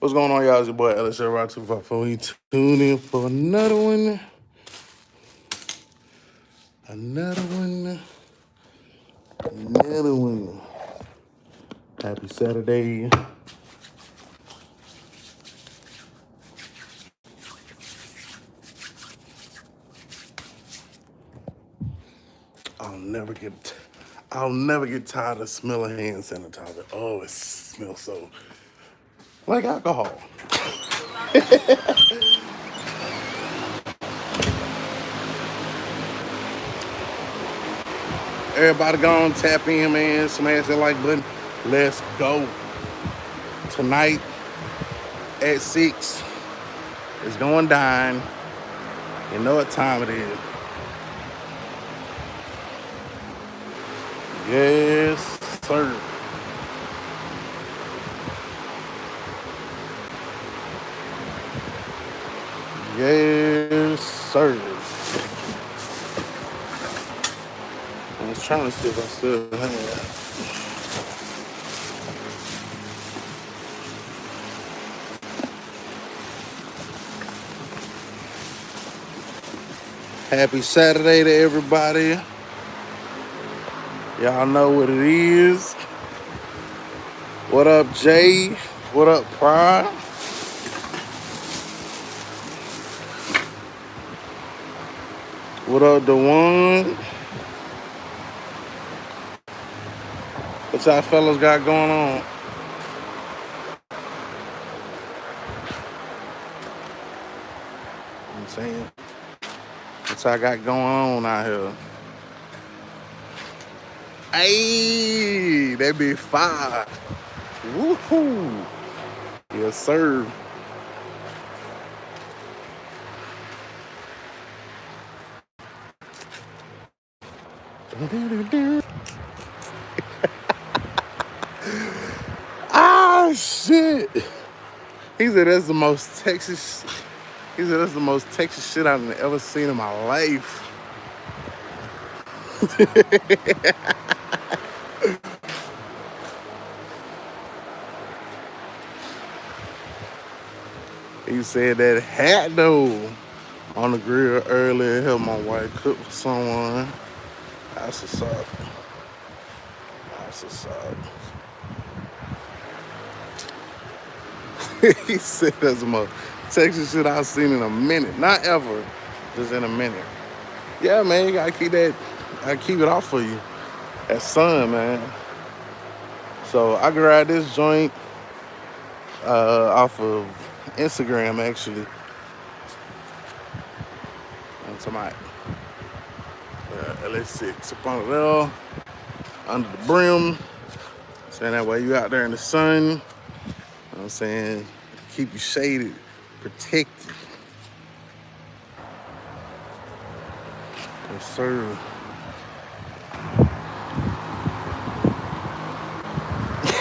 What's going on, y'all? It's your boy LSL Rock 254. We tune in for another one. Happy Saturday. I'll never get tired of smelling hand sanitizer. Oh, it smells so like alcohol. Everybody go on, tap in, man. Smash that like button. Let's go. Tonight at 6, it's going down. You know what time it is. Yes, sir. Yes, sir. I was trying to see if I still have. Happy Saturday to everybody. Y'all know what it is. What up, Jay? What up, Pride? What up, DeWan? What y'all fellas got going on? I'm saying, what y'all got going on out here? Hey, that be fire. Woohoo. Yes, sir. Ah, shit. He said that's the most Texas. He said that's the most Texas shit I've ever seen in my life. He said that hat though on the grill earlier, helped my wife cook for someone. That's what's up. That's what's up. He said that's the most Texas shit I've seen in a minute. Not ever, just in a minute. Yeah, man, you gotta keep that. I keep it off for you. That sun, man. So I grabbed this joint off of Instagram, actually. And to my LS6 up on the rail, under the brim. Saying that way you out there in the sun. You know what I'm saying? Keep you shaded, protected. Yes, sir.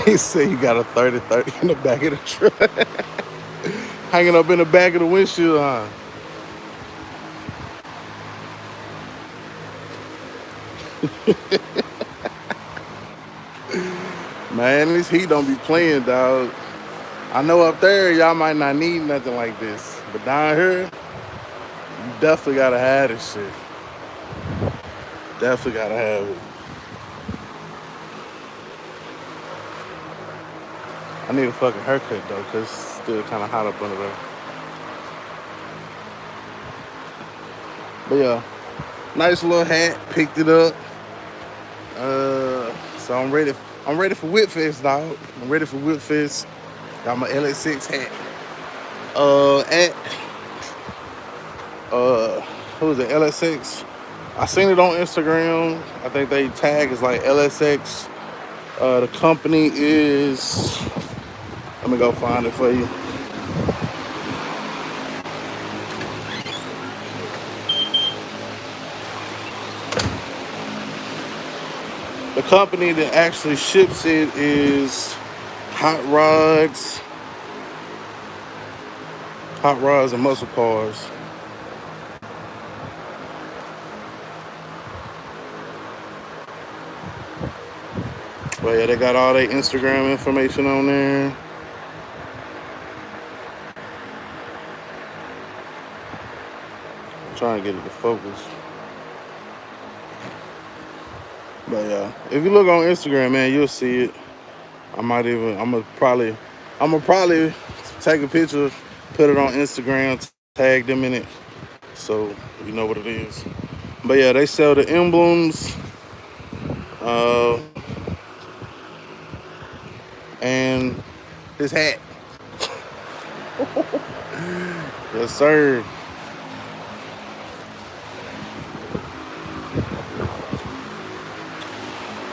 He said you got a 30-30 in the back of the truck. Hanging up in the back of the windshield, huh? Man, this heat don't be playing, dog. I know up there y'all might not need nothing like this, but down here, you definitely gotta have this shit. Definitely gotta have it. I need a fucking haircut though, cause it's still kind of hot up under there. But yeah, nice little hat, picked it up. So I'm ready for Whitfest, dog. I'm ready for Whitfest. Got my LS6 hat. Who is it? LS6. I seen it on Instagram. I think they tag is like LSX. The company is. Let me go find it for you. The company that actually ships it is Hot Rods and Muscle Cars. But yeah, they got all their Instagram information on there. trying to get it to focus. But yeah, if you look on Instagram, man, you'll see it. I'm gonna probably take a picture, put it on Instagram, tag them in it, so you know what it is. But yeah, they sell the emblems, uh, and this hat. Yes, sir.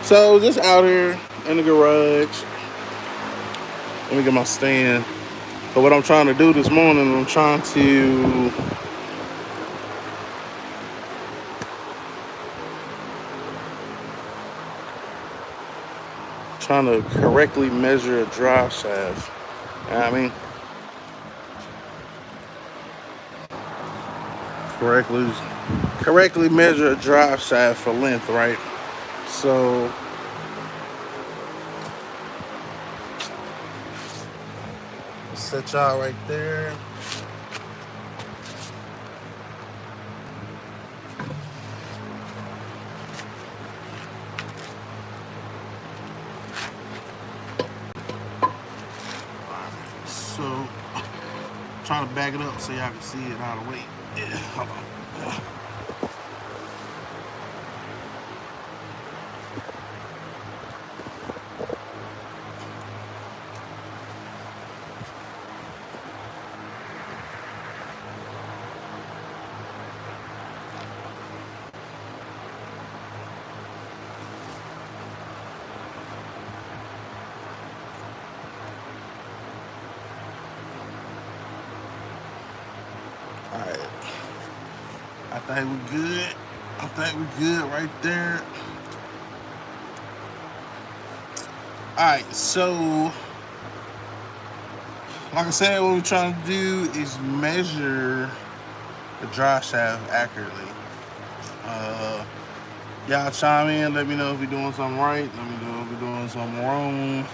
So just out here in the garage. Let me get my stand. So what I'm trying to do this morning, I'm trying to correctly measure a drive shaft. You know what I mean? Correctly measure a drive shaft for length, right? So set y'all right there. So trying to back it up so y'all can see it out of the way. Yeah, hold on. Alright. I think we're good. I think we're good right there. Alright, so like I said, what we're trying to do is measure the drive shaft accurately. Y'all chime in, let me know if we're doing something right, let me know if we're doing something wrong.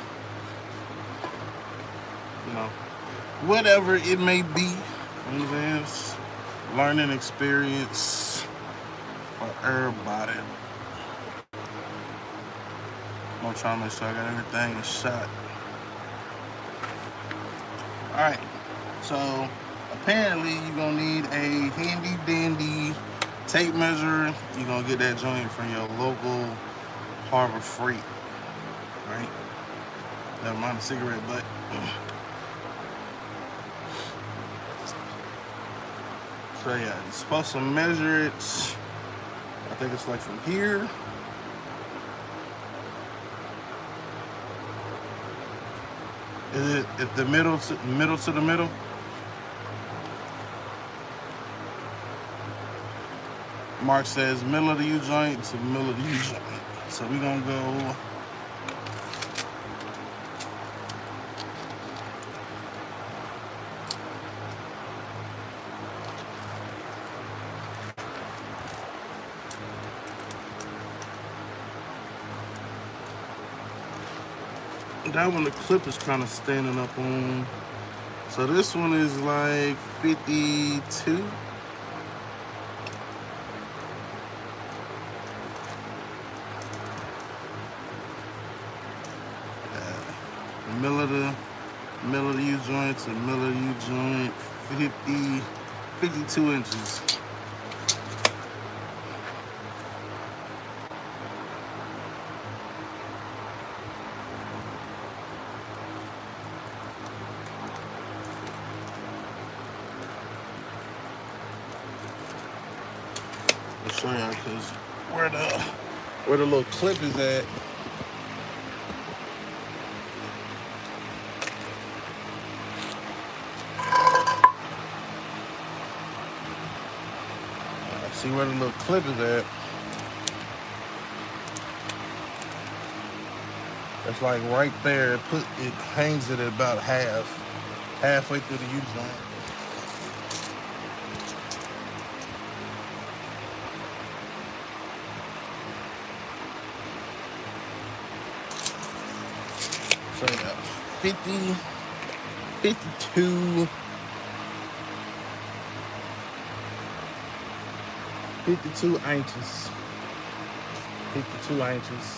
You know, whatever it may be. It's learning experience for everybody. I'm trying to make sure I got everything in shot. Alright, so apparently you're gonna need a handy dandy tape measure. You're gonna get that joint from your local Harbor Freight, right? Never mind the cigarette butt. So yeah, you're supposed to measure it. I think it's like from here. Is it at the middle to the middle? Mark says middle of the U joint to middle of the U joint. So we're gonna go that one. The clip is kind of standing up on. So this one is like 52. Middle of the U joint to middle of the U joint, 52 inches. I'll show y'all because where the little clip is at. See where the little clip is at. It's like right there. It hangs it at about halfway through the U joint. So yeah, 50, 52. 52 inches. 52 inches.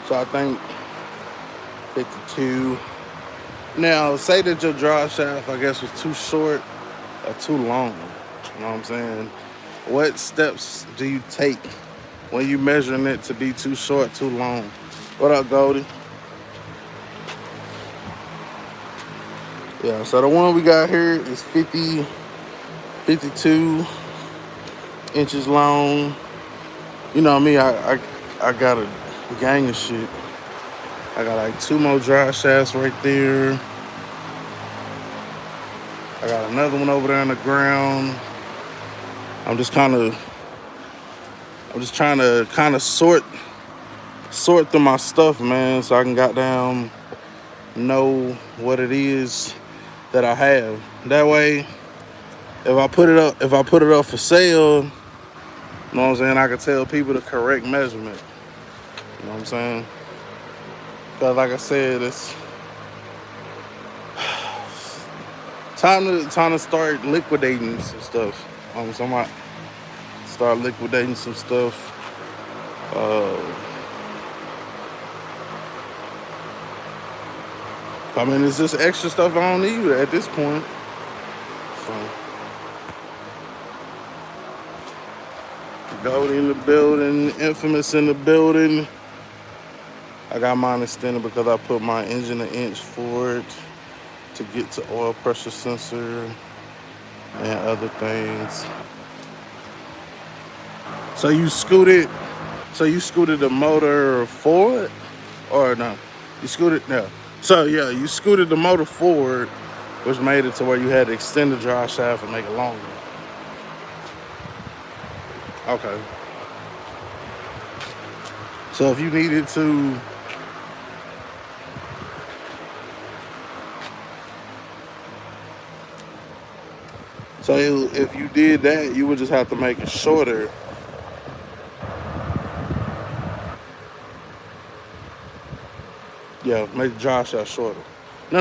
So I think 52. Now, say that your drive shaft, I guess, was too short or too long. You know what I'm saying? What steps do you take when you measuring it to be too short, too long? What up, Goldie? Yeah, so the one we got here is 52 inches long. You know me, I got a gang of shit. I got like 2 more drive shafts right there. I got another one over there on the ground. I'm just trying to kind of sort through my stuff, man, so I can goddamn know what it is that I have. That way, if I put it up for sale, you know what I'm saying, I can tell people the correct measurement. You know what I'm saying? Because like I said, it's time to start liquidating some stuff. So I might start liquidating some stuff. I mean, it's just extra stuff I don't need at this point. So, Gold in the building, Infamous in the building. I got mine extended because I put my engine an inch forward to get to oil pressure sensor and other things. So you scooted the motor forward, or no? You scooted no. So yeah, you scooted the motor forward, which made it to where you had to extend the drive shaft and make it longer. Okay. So if you needed to, if you did that, you would just have to make it shorter. Yeah, make the drive shaft shorter. No,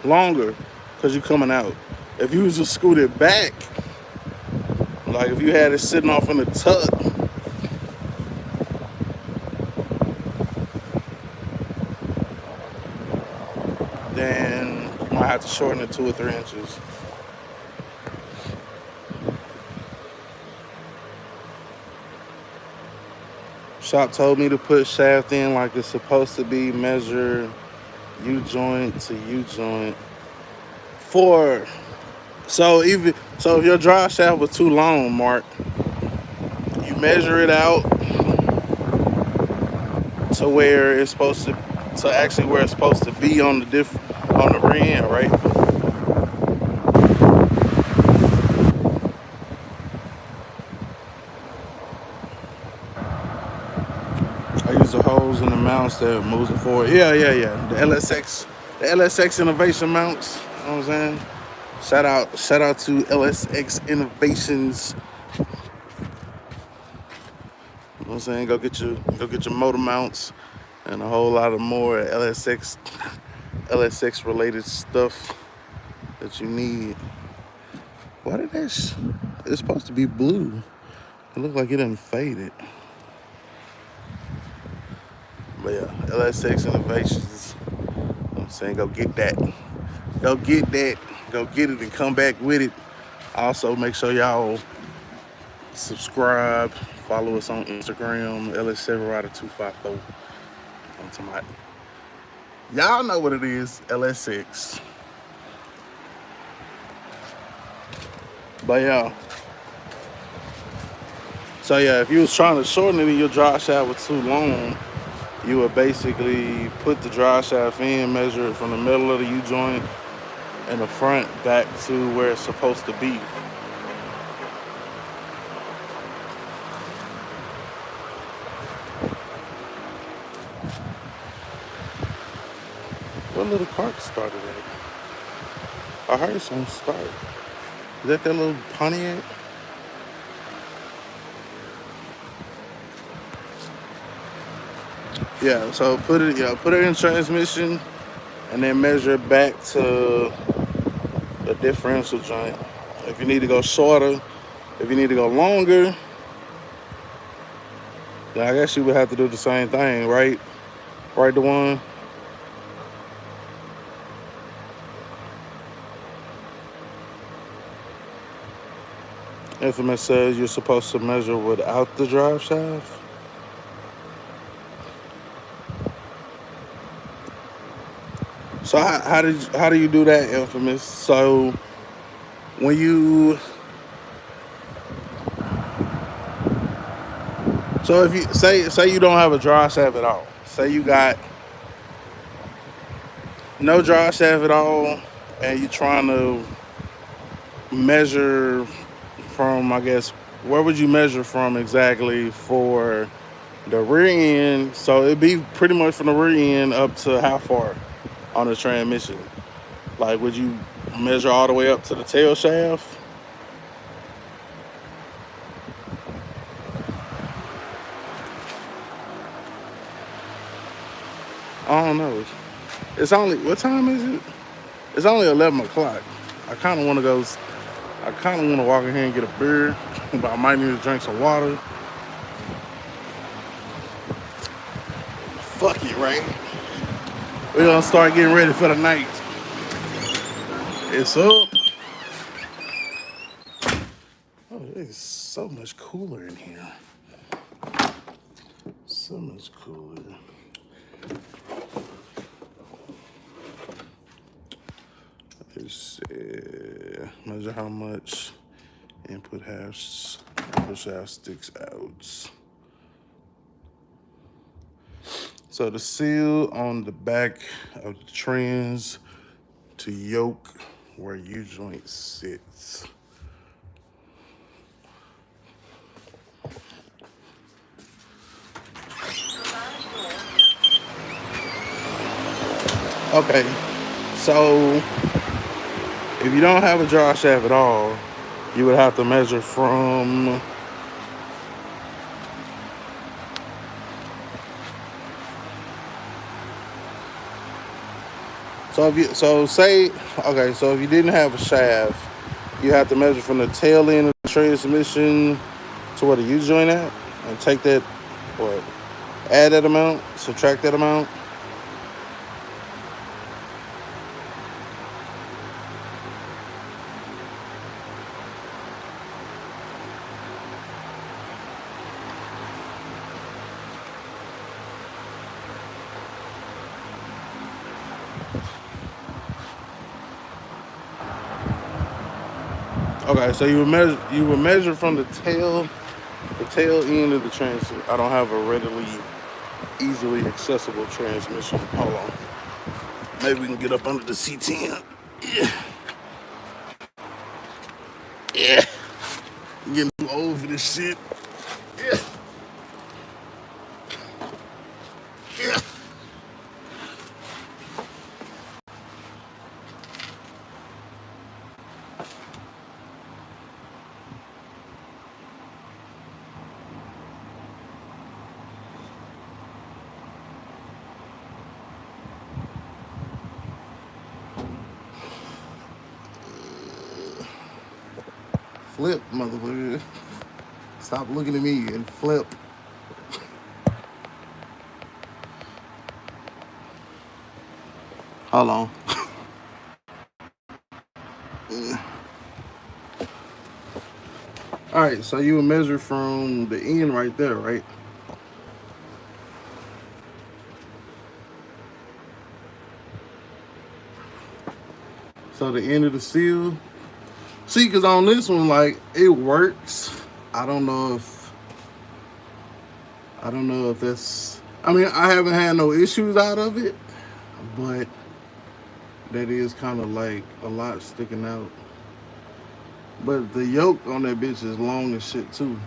longer, because you're coming out. If you was to scoot it back, like if you had it sitting off in the tuck, then you might have to shorten it 2 or 3 inches. Shop told me to put shaft in like it's supposed to be, measure U-joint to U-joint. So if your drive shaft was too long, Mark, you measure it out to where it's supposed to actually where it's supposed to be on the rear end, right? I use the hose and the mounts that moves it forward. Yeah. The LSX innovation mounts. You know what I'm saying? Shout out to LSX Innovations. You know what I'm saying? Go get your motor mounts and a whole lot of more LSX related stuff that you need. Why did it's supposed to be blue? It looked like it didn't fade it. But yeah, LSX Innovations. You know what I'm saying? Go get that. Go get it and come back with it. Also, make sure y'all subscribe, follow us on Instagram, LS7Rider254. I'm talking about, y'all know what it is, LSX. But yeah. So yeah, if you was trying to shorten it and your drive shaft was too long, you would basically put the drive shaft in, measure it from the middle of the U-joint and the front back to where it's supposed to be. What little cart started at? I heard some start. Is that little Pontiac? Yeah, so put it in transmission and then measure it back to the differential joint. If you need to go shorter, if you need to go longer, then I guess you would have to do the same thing, right? Right, the one. Infamous says you're supposed to measure without the drive shaft. So how do you do that, Infamous? So when you if you say you don't have a drive shaft at all, say you got no drive shaft at all, and you're trying to measure from, I guess, where would you measure from exactly for the rear end? So it'd be pretty much from the rear end up to how far on the transmission? Like, would you measure all the way up to the tail shaft? I don't know. It's only, what time is it? It's only 11 o'clock. I kind of want to go. I kind of want to walk in here and get a beer, but I might need to drink some water. Fuck it, right? We're gonna start getting ready for the night. It's up. Oh, it's so much cooler in here. So much cooler. Let's see. Measure how much input has push out sticks out. So the seal on the back of the trans to yoke where U-joint sits. Okay, so if you don't have a drive shaft at all, you would have to measure from so if you didn't have a shaft, you have to measure from the tail end of the transmission to where the U joint at, and take that, or add that amount, subtract that amount. Okay, so you would measure from the tail end of the transmission. I don't have a readily, easily accessible transmission. Hold on. Maybe we can get up under the C10. Yeah. Yeah. I'm getting too old for this shit. Yeah. Yeah. Flip, motherfucker. Stop looking at me and flip. Hold on. All right, so you would measure from the end right there, right? So the end of the seal. See, because on this one, like, it works. I don't know if that's, I mean, I haven't had no issues out of it, but that is kind of like a lot sticking out. But the yoke on that bitch is long as shit too.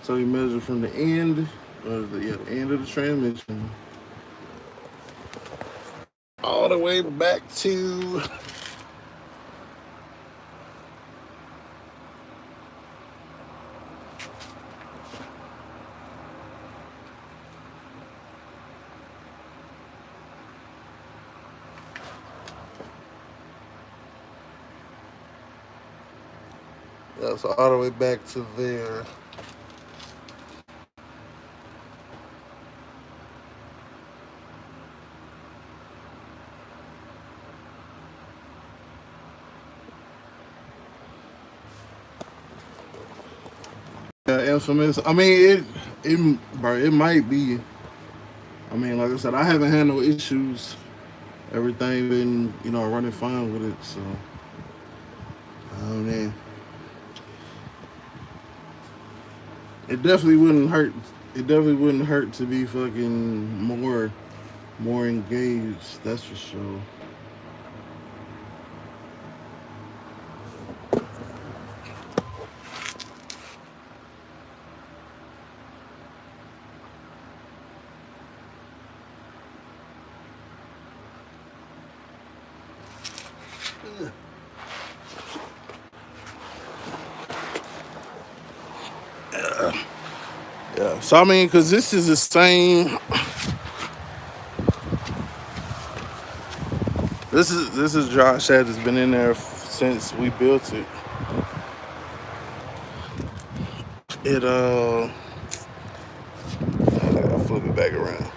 So you measure from the end Yeah, the end of the transmission. All the way back to yeah, so all the way back to there. Yeah, infamous. I mean, bro, it might be. I mean, like I said, I haven't had no issues. Everything been, running fine with it. So, man, it definitely wouldn't hurt. It definitely wouldn't hurt to be fucking more engaged. That's for sure. Yeah. So I mean, cause this is the same. This is Josh that has been in there since we built it. I gotta flip it back around.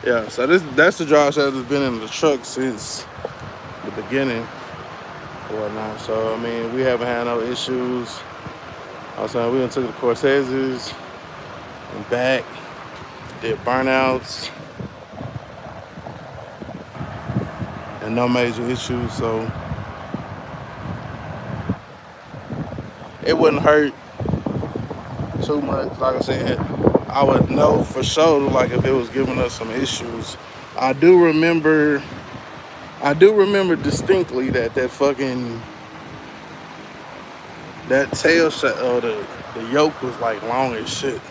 Yeah. So that's the Josh that has been in the truck since the beginning or whatnot. So I mean, we haven't had no issues. I was saying we went to the Cortezes and back, did burnouts, and no major issues. So it wouldn't hurt too much. Like I said, I would know for sure, like if it was giving us some issues. I do remember distinctly that fucking that tail set or the yoke was like long as shit.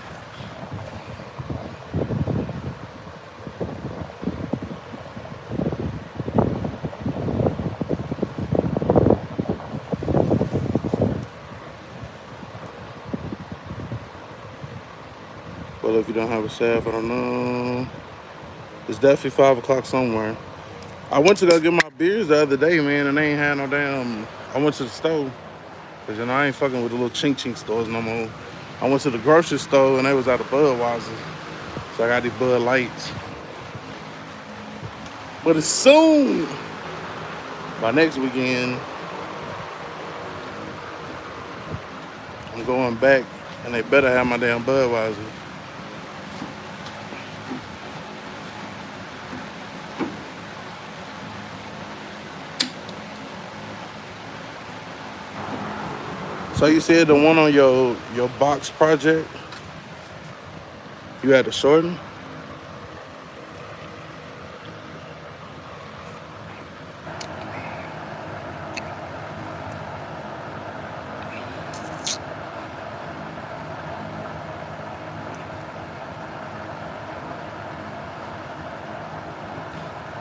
Well, if you don't have a shaft, I don't know. It's definitely 5 o'clock somewhere. I went to go get my beers the other day, man, and they ain't had no damn. I went to the store, cause I ain't fucking with the little chink chink stores no more. I went to the grocery store and they was out of Budweiser, so I got these Bud Lights. But as soon by next weekend, I'm going back, and they better have my damn Budweiser. So you said the one on your box project, you had to shorten?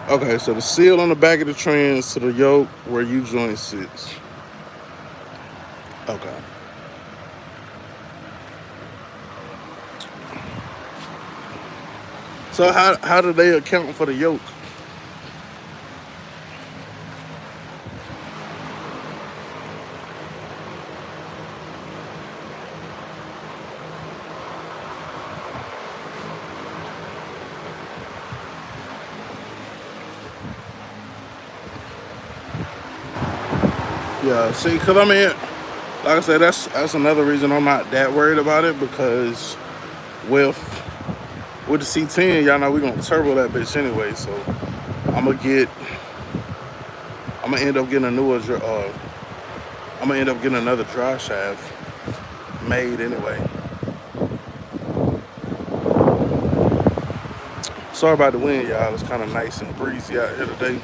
Okay, so the seal on the back of the trans to the yoke where U joint sits. Okay. So how do they account for the yoke? Yeah, see, cause I mean, like I said, that's another reason I'm not that worried about it, because with the C10, y'all know we gonna turbo that bitch anyway. So I'm gonna end up getting I'm gonna end up getting another drive shaft made anyway. Sorry about the wind, y'all. It's kind of nice and breezy out here today.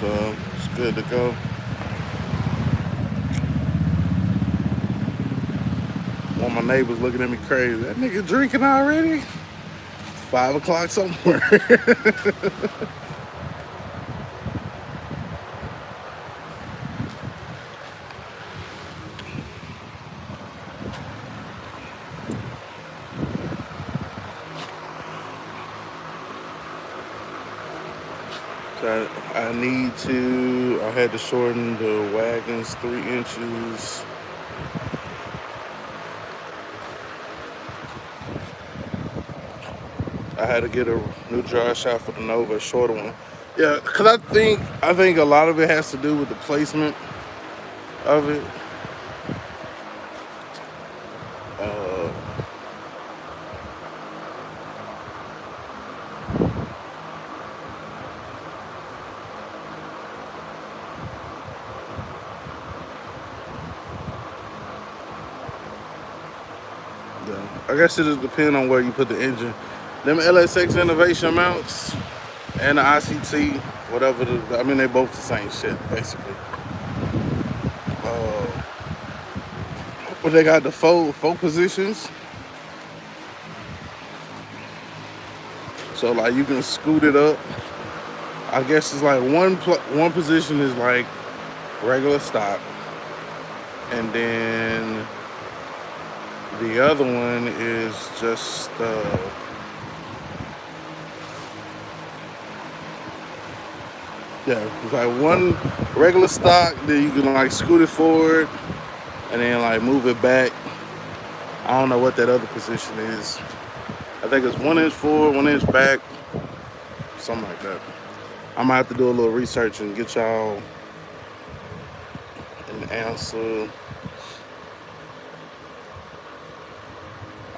But, it's good to go. One of my neighbors looking at me crazy. That nigga drinking already? 5 o'clock somewhere. So I had to shorten the wagons 3 inches. I had to get a new dry shot for the Nova, a shorter one. Yeah, cause I think a lot of it has to do with the placement of it. Yeah, I guess it just depends on where you put the engine. Them LSX innovation mounts and the ICT, whatever. I mean, they both the same shit basically. But they got the four positions, so like you can scoot it up. I guess it's like one position is like regular stock, and then the other one is just yeah, it's like one regular stock. Then you can like scoot it forward, and then like move it back. I don't know what that other position is. I think it's 1 inch forward, 1 inch back, something like that. I might have to do a little research and get y'all an answer.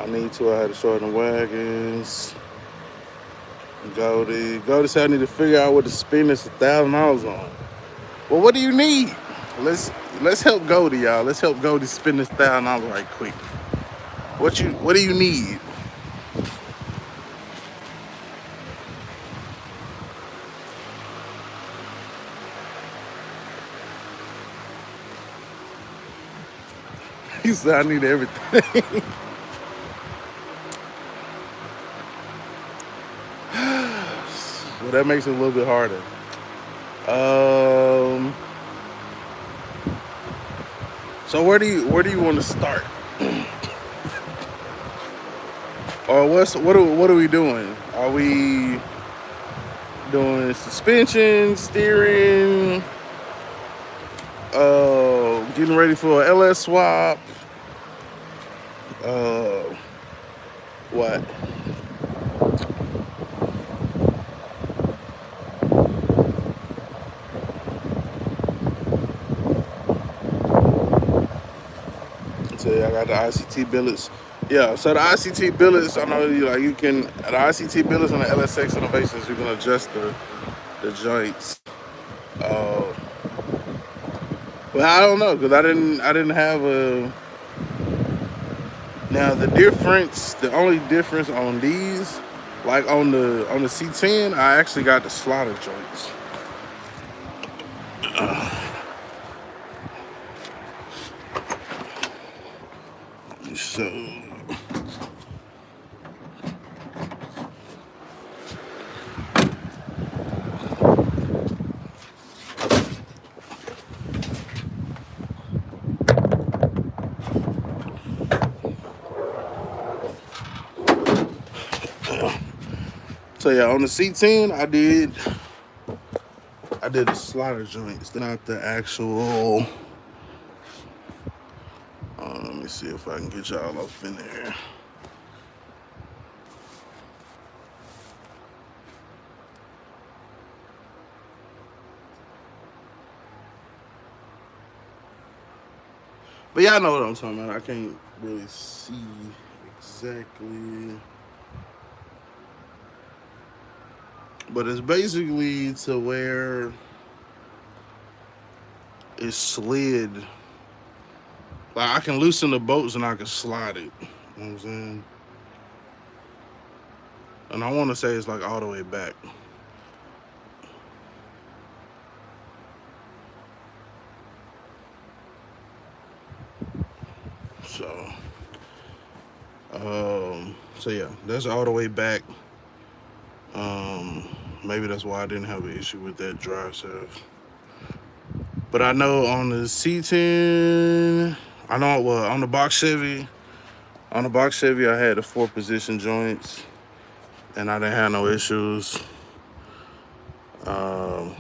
I had to shorten the wagons. Goldie said I need to figure out what to spend this $1,000 on. Well, what do you need? Let's help Goldie, y'all. Let's help Goldie spend this $1,000 right quick. What do you need? He said I need everything. Well, that makes it a little bit harder. So where do you want to start? Or what are we doing? Are we doing suspension, steering, getting ready for an LS swap? What? So I got the ICT billets. Yeah, so the ICT billets, I know you can, the ICT billets and the LSX innovations, you can adjust the joints. But I don't know, because I didn't have a. Now the only difference on these, like on the C10, I actually got the slaughter joints. So yeah, on the C10, I did the slaughter joints, not the actual. Let me see if I can get y'all up in there. But y'all know what I'm talking about. I can't really see exactly. But it's basically to where it's slid. Like I can loosen the bolts and I can slide it. You know what I'm saying? And I want to say it's like all the way back. So So yeah, that's all the way back. Maybe that's why I didn't have an issue with that drive shaft. But I know on the C10, I know on the box Chevy, I had the 4-position joints, and I didn't have no issues at all.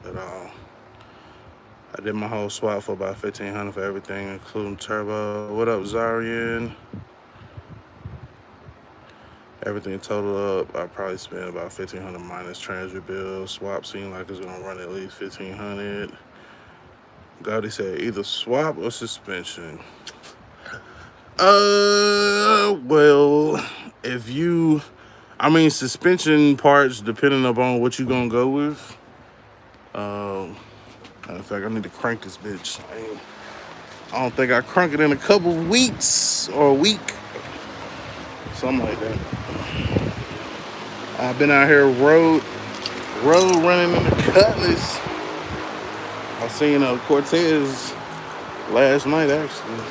I did my whole swap for about $1,500 for everything, including turbo. What up, Zarian? Everything total up, I probably spent about $1,500 minus transit bill. Swap seemed like it's gonna run at least $1,500. Gotti said either swap or suspension. Well, suspension parts depending upon what you gonna go with. Matter of fact, I need to crank this bitch. I don't think I crank it in a couple weeks or a week, something like that. I've been out here road running in the Cutlass. I seen Cortez last night actually.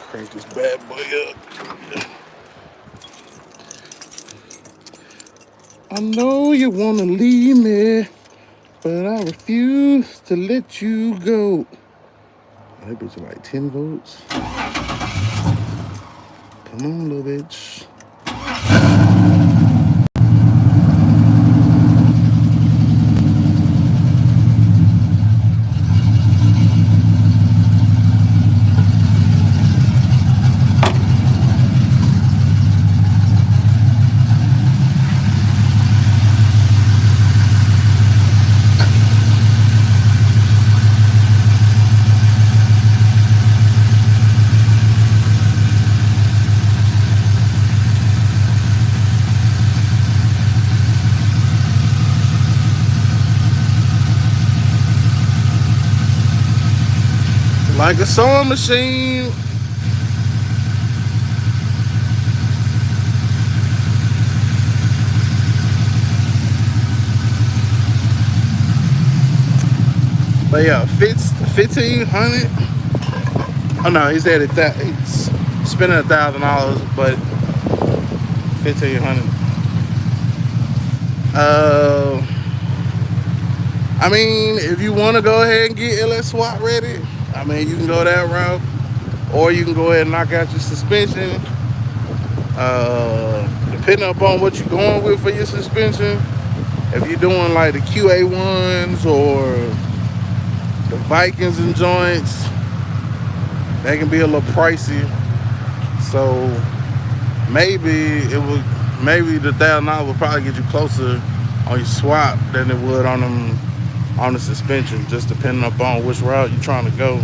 Crank this bad boy up. I know you wanna leave me, but I refuse to let you go. That bitch is like 10 volts. Come on, little bitch. Like a sewing machine. But yeah, 1,500. Oh no, he said he's spending $1,000, but 1,500. I mean, if you want to go ahead and get LS SWAT ready, I mean, you can go that route, or you can go ahead and knock out your suspension. Depending upon what you're going with for your suspension, if you're doing like the QA1s or the Vikings and joints, they can be a little pricey. So maybe the $1,000 will probably get you closer on your swap than it would on the suspension, just depending upon which route you're trying to go.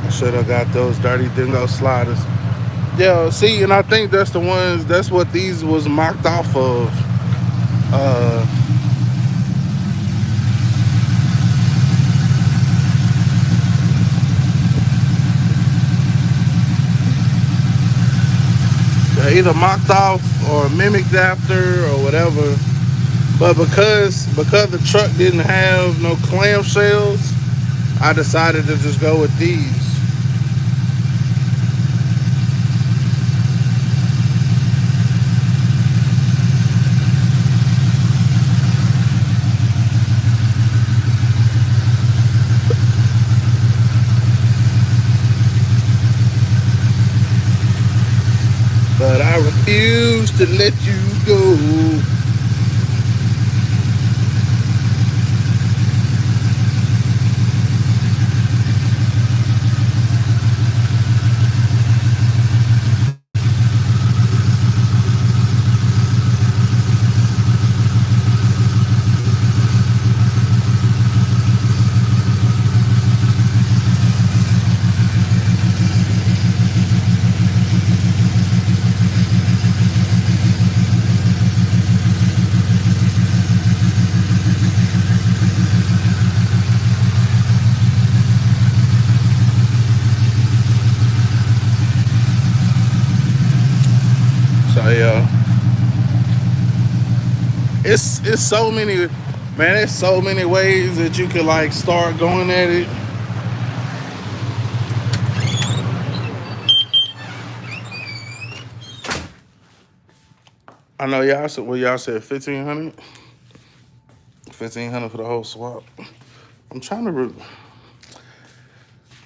Should have got those dirty dingo sliders. Yeah, see, and I think that's what these was mocked off of. They're either mocked off or mimicked after or whatever. But because the truck didn't have no clamshells, I decided to just go with these. But I refuse to let you go. yeah. It's so many, man. There's so many ways that you could like start going at it. I know y'all said, well, y'all said 1,500. 1,500 for the whole swap. I'm trying to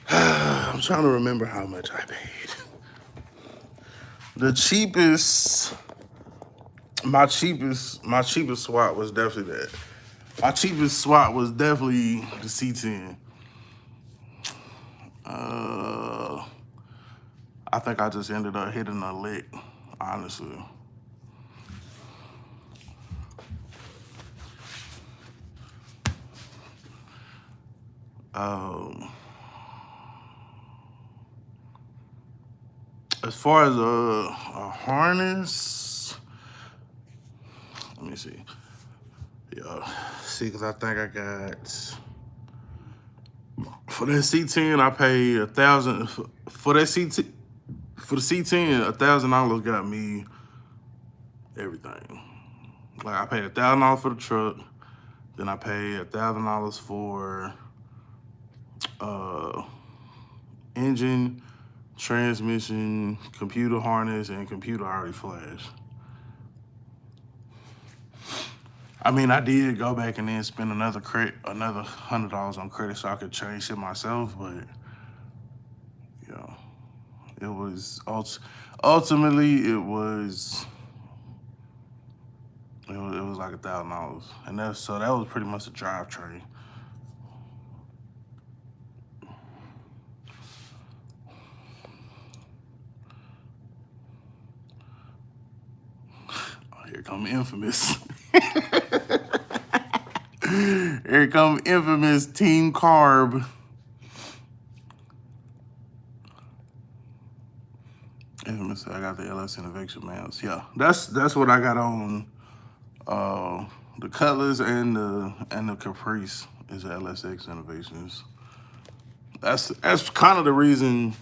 I'm trying to remember how much I paid. The cheapest, my cheapest swap was definitely that. My cheapest swap was definitely the C10. I think I just ended up hitting a lick, honestly. As far as a harness, let me see. Yeah, see, because I think I got, for that C10, I paid 1,000 for that C10. For the C10, $1,000 got me everything. Like I paid $1,000 for the truck, then I paid $1,000 for engine, transmission, computer harness, and computer already flash. I mean, I did go back and then spend another $100 on credit so I could change it myself, but you know, it was ultimately it was like $1,000, and that was pretty much a drivetrain. Here come infamous. Here come infamous Team Carb. Infamous, I got the LS Innovation mounts. Yeah, that's what I got on the Cutlass and the Caprice is the LSX Innovations. That's kind of the reason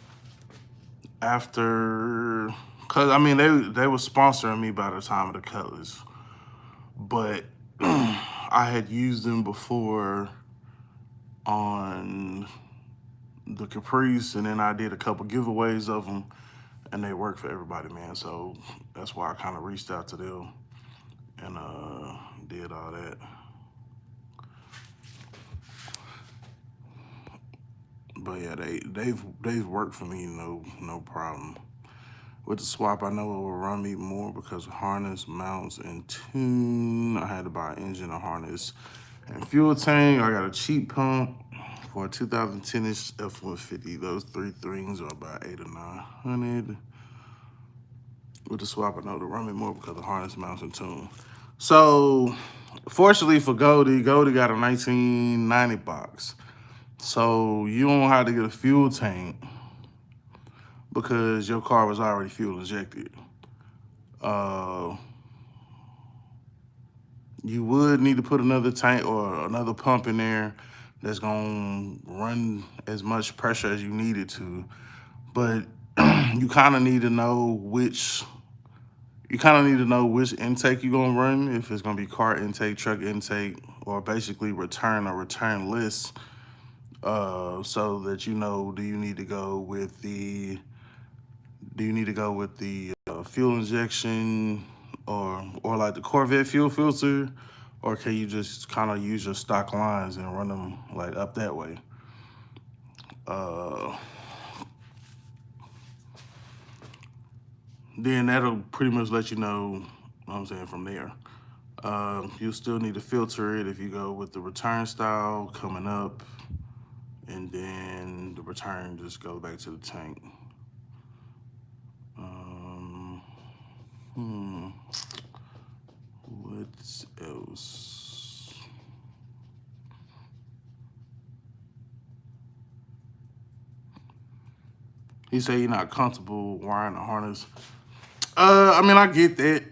after, cause I mean they were sponsoring me by the time of the Cutlass, but I had used them before on the Caprice, and then I did a couple giveaways of them, and they work for everybody, man. So that's why I kind of reached out to them and did all that. But yeah, they've worked for me, no problem. With the swap, I know it will run me more because of harness, mounts, and tune. I had to buy engine, a harness, and fuel tank. I got a cheap pump for a 2010-ish F-150. Those three things are about 800 or 900. With the swap, I know it'll run me more because of harness, mounts, and tune. So, fortunately for Goldie got a 1990 box. So you don't have to get a fuel tank because your car was already fuel injected. You would need to put another tank or another pump in there that's gonna run as much pressure as you need it to. But you kind of need to know which intake you're gonna run, if it's gonna be car intake, truck intake, or basically return or return list. So that you know, do you need to go with the fuel injection or like the Corvette fuel filter, or can you just kind of use your stock lines and run them like up that way? Then that'll pretty much let you know what I'm saying from there. You'll still need to filter it if you go with the return style coming up, and then the return just goes back to the tank. What else? He said you're not comfortable wiring a harness. I mean, I get that.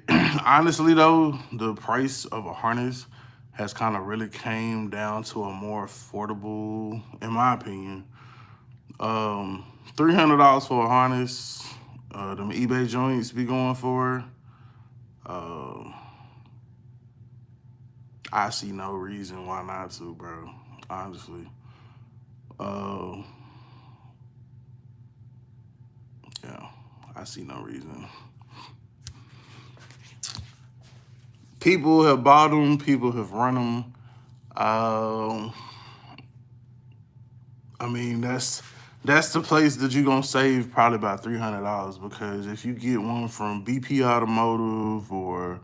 Honestly, though, the price of a harness has kind of really came down to a more affordable, in my opinion. $300 for a harness, them eBay joints be going for I see no reason why not to, bro. Honestly. Yeah, I see no reason. People have bought them. People have run them. I mean, that's the place that you're gonna save probably about $300 because if you get one from BP Automotive or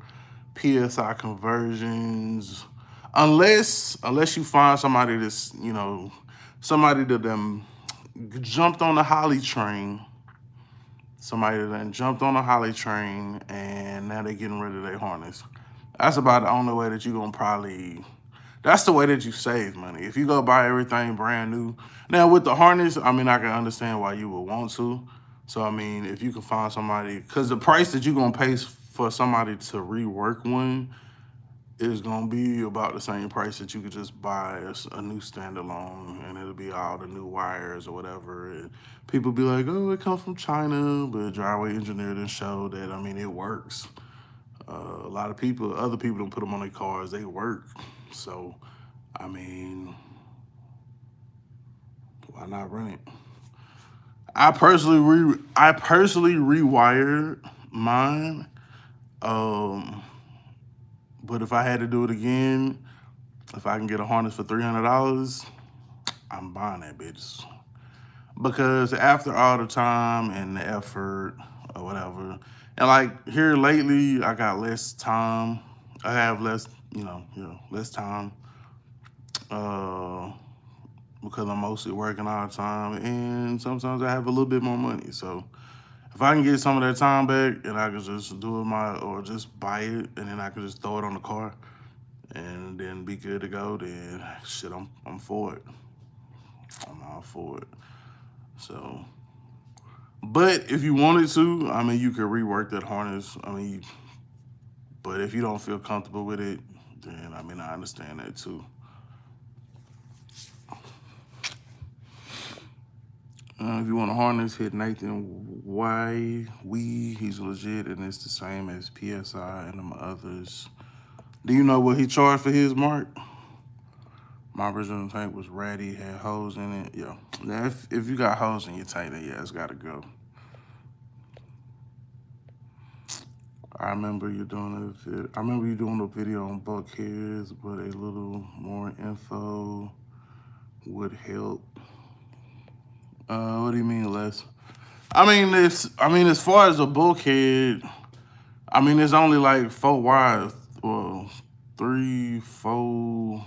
PSI Conversions, unless you find somebody that's somebody that jumped on the Holly train, somebody that done jumped on the Holly train and now they getting rid of their harness. That's about the only way that you're gonna probably. That's the way that you save money. If you go buy everything brand new. Now with the harness, I mean, I can understand why you would want to. So I mean, if you can find somebody, because the price that you're gonna pay for somebody to rework one is gonna be about the same price that you could just buy a new standalone, and it'll be all the new wires or whatever. And people be like, "Oh, it comes from China," but driveway engineer didn't show that. I mean, it works. A lot of people, other people don't put them on their cars. They work. So, I mean, why not run it? I personally rewired mine. But if I had to do it again, if I can get a harness for $300, I'm buying that bitch. Because after all the time and the effort or whatever, and like here lately, I got less time. I have less, less time. Because I'm mostly working all the time, and sometimes I have a little bit more money. So if I can get some of that time back, and I can just do it or just buy it, and then I can just throw it on the car, and then be good to go, then shit, I'm for it. I'm all for it. So, but if you wanted to, I mean, you could rework that harness. I mean, but if you don't feel comfortable with it, then I mean, I understand that too. If you want a harness, hit Nathan he's legit, and it's the same as PSI and them others. Do you know what he charged for his, Mark? My original tank was ratty, had holes in it. Yeah. Now, if you got holes in your tank, then yeah, it's gotta go. I remember you doing a video on bulkheads, but a little more info would help. What do you mean less? I mean, as far as a bulkhead, I mean, it's only like 4 wires, well, 3, 4.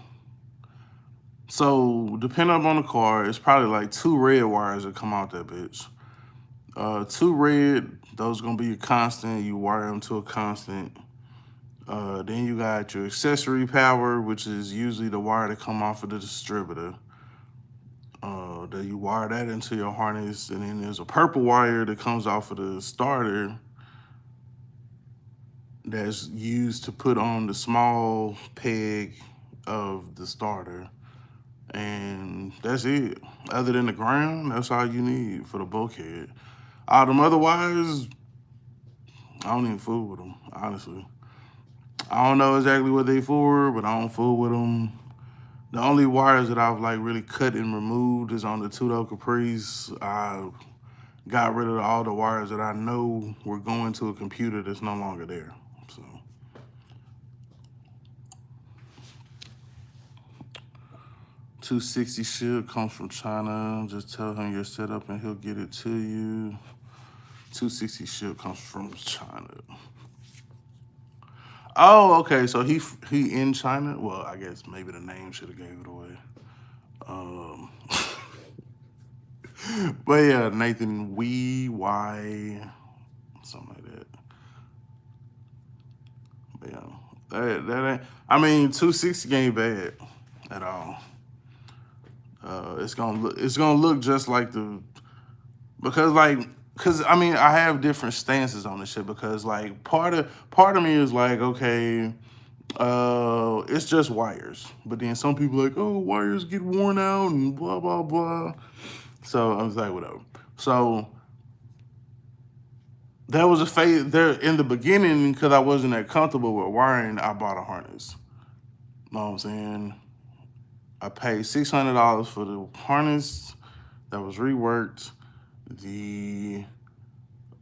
So depending on the car, it's probably like 2 red wires that come out that bitch. 2 red, those gonna be a constant. You wire them to a constant. Then you got your accessory power, which is usually the wire that come off of the distributor. That you wire that into your harness, and then there's a purple wire that comes off of the starter that's used to put on the small peg of the starter. And that's it. Other than the ground, that's all you need for the bulkhead. All them other wires, I don't even fool with them, honestly. I don't know exactly what they for, but I don't fool with them. The only wires that I've like really cut and removed is on the two-door Caprice. I got rid of all the wires that I know were going to a computer that's no longer there. So 260 ship comes from China. Just tell him your setup and he'll get it to you. 260 ship comes from China. Oh, okay. So he in China. Well, I guess maybe the name should have gave it away. But yeah, Nathan something like that. But yeah, that ain't. I mean, 260 ain't bad at all. It's gonna look just like because I mean, I have different stances on this shit because like part of me is like, okay, it's just wires. But then some people are like, oh, wires get worn out and blah, blah, blah. So I was like, whatever. So That was a phase there in the beginning because I wasn't that comfortable with wiring. I bought a harness. You know what I'm saying? I paid $600 for the harness that was reworked, the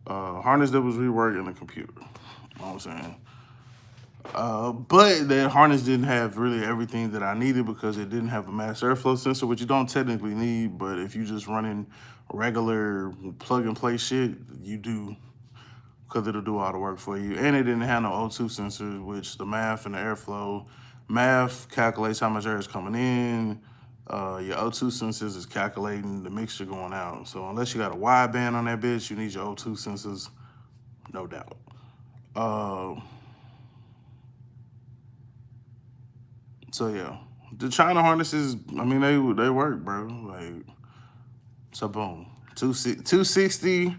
harness that was reworked, and the computer. You know what I'm saying? But that harness didn't have really everything that I needed because it didn't have a mass airflow sensor, which you don't technically need. But if you're just running regular plug and play shit, you do, because it'll do all the work for you. And it didn't have no O2 sensors, which the math and the airflow, math calculates how much air is coming in. Your O2 sensors is calculating the mixture going out. So unless you got a wideband on that bitch, you need your O2 sensors, no doubt. So yeah, the China harnesses, I mean, they work, bro. Like, so boom, 260. You know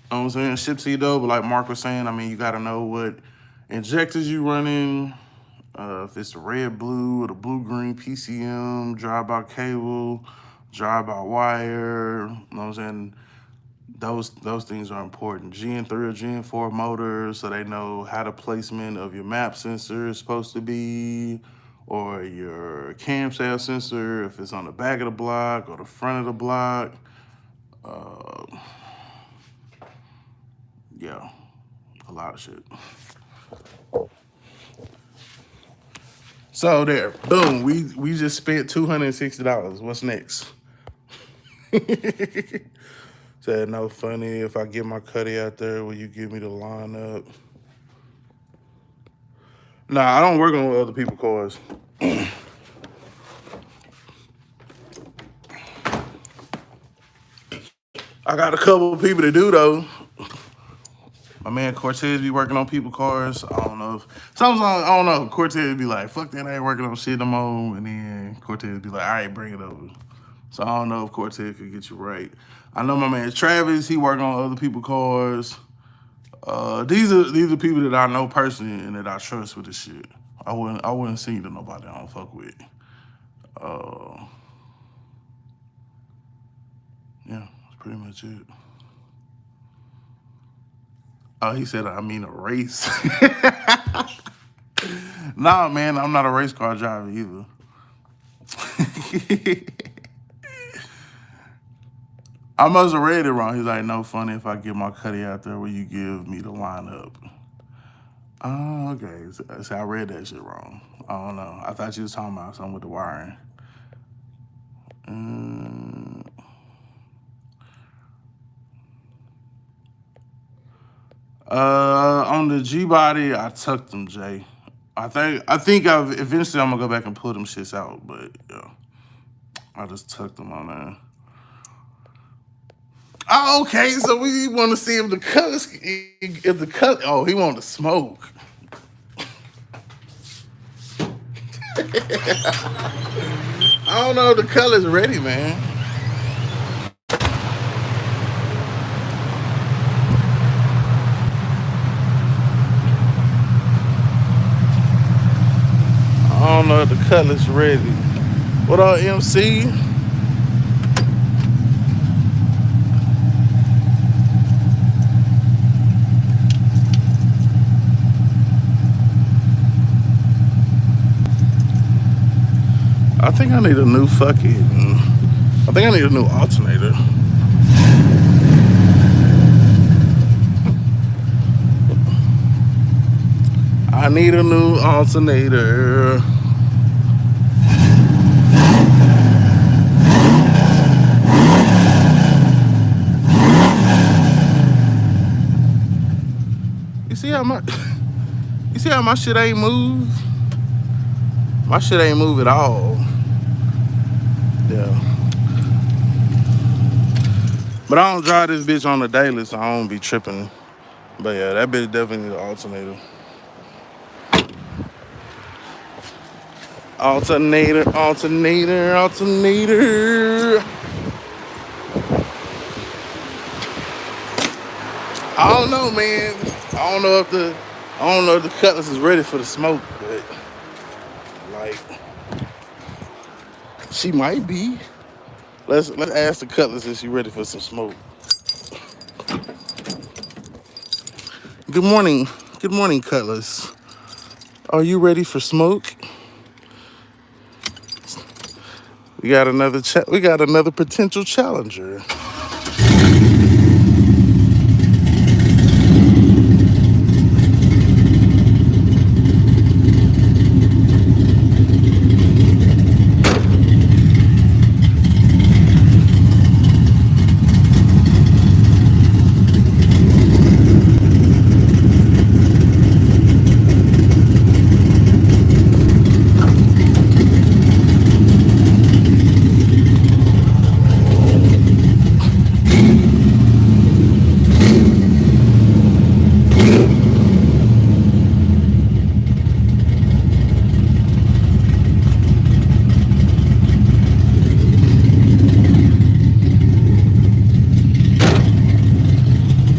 what I'm saying? Ship to you though, but like Mark was saying, I mean, you gotta know what injectors you running. If it's the red, blue, or the blue, green PCM, drive-by cable, drive-by wire. You know what I'm saying? Those things are important. Gen 3 or Gen 4 motors, so they know how the placement of your map sensor is supposed to be, or your camshaft sensor, if it's on the back of the block or the front of the block. Yeah, a lot of shit. So there, boom, we just spent $260. What's next? Said, no funny, if I get my cutty out there, will you give me the lineup? Nah, I don't work on other people's cars. I got a couple of people to do though. My man Cortez be working on people's cars. I don't know. Sometimes I don't know. Cortez be like, fuck that, I ain't working on shit no more. And then Cortez be like, all right, bring it over. So I don't know if Cortez could get you right. I know my man Travis, he work on other people's cars. These are people that I know personally and that I trust with this shit. I wouldn't sing to nobody I don't fuck with. Yeah, that's pretty much it. Oh, he said, I mean a race. Nah, man, I'm not a race car driver either. I must have read it wrong. He's like, no funny, if I get my cutty out there, will you give me the lineup? Oh, okay. So I read that shit wrong. I don't know. I thought you was talking about something with the wiring. On the G body, I tucked them, Jay. I think eventually I'm gonna go back and pull them shits out, but yeah, I just tucked them on there. Oh, okay, so we want to see if the colors, oh, he want to smoke. I don't know if the color's ready, man. I don't know if the color's ready. What up, MC? I think I need a new I think I need a new alternator. I need a new alternator. You see how my shit ain't move? My shit ain't move at all. Yeah. But I don't drive this bitch on the daily, so I don't be tripping. But yeah, that bitch definitely need an alternator. Alternator. I don't know, man. I don't know if the Cutlass is ready for the smoke, but like, she might be. Let's ask the Cutlass if she ready for some smoke. Good morning, Cutlass. Are you ready for smoke? We got another potential challenger.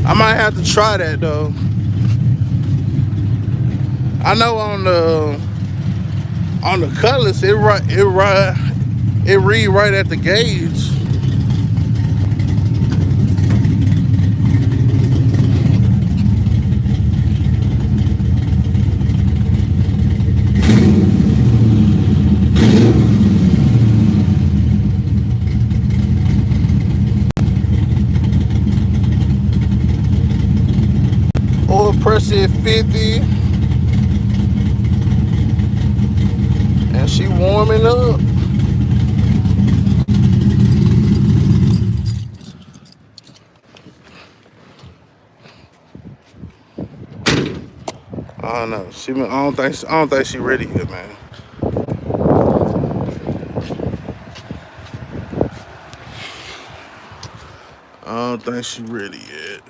I might have to try that though. I know on the Cutlass it read right at the gauge. Oil pressure at 50, and she warming up. I don't know. I don't think she ready yet, man. I don't think she ready yet.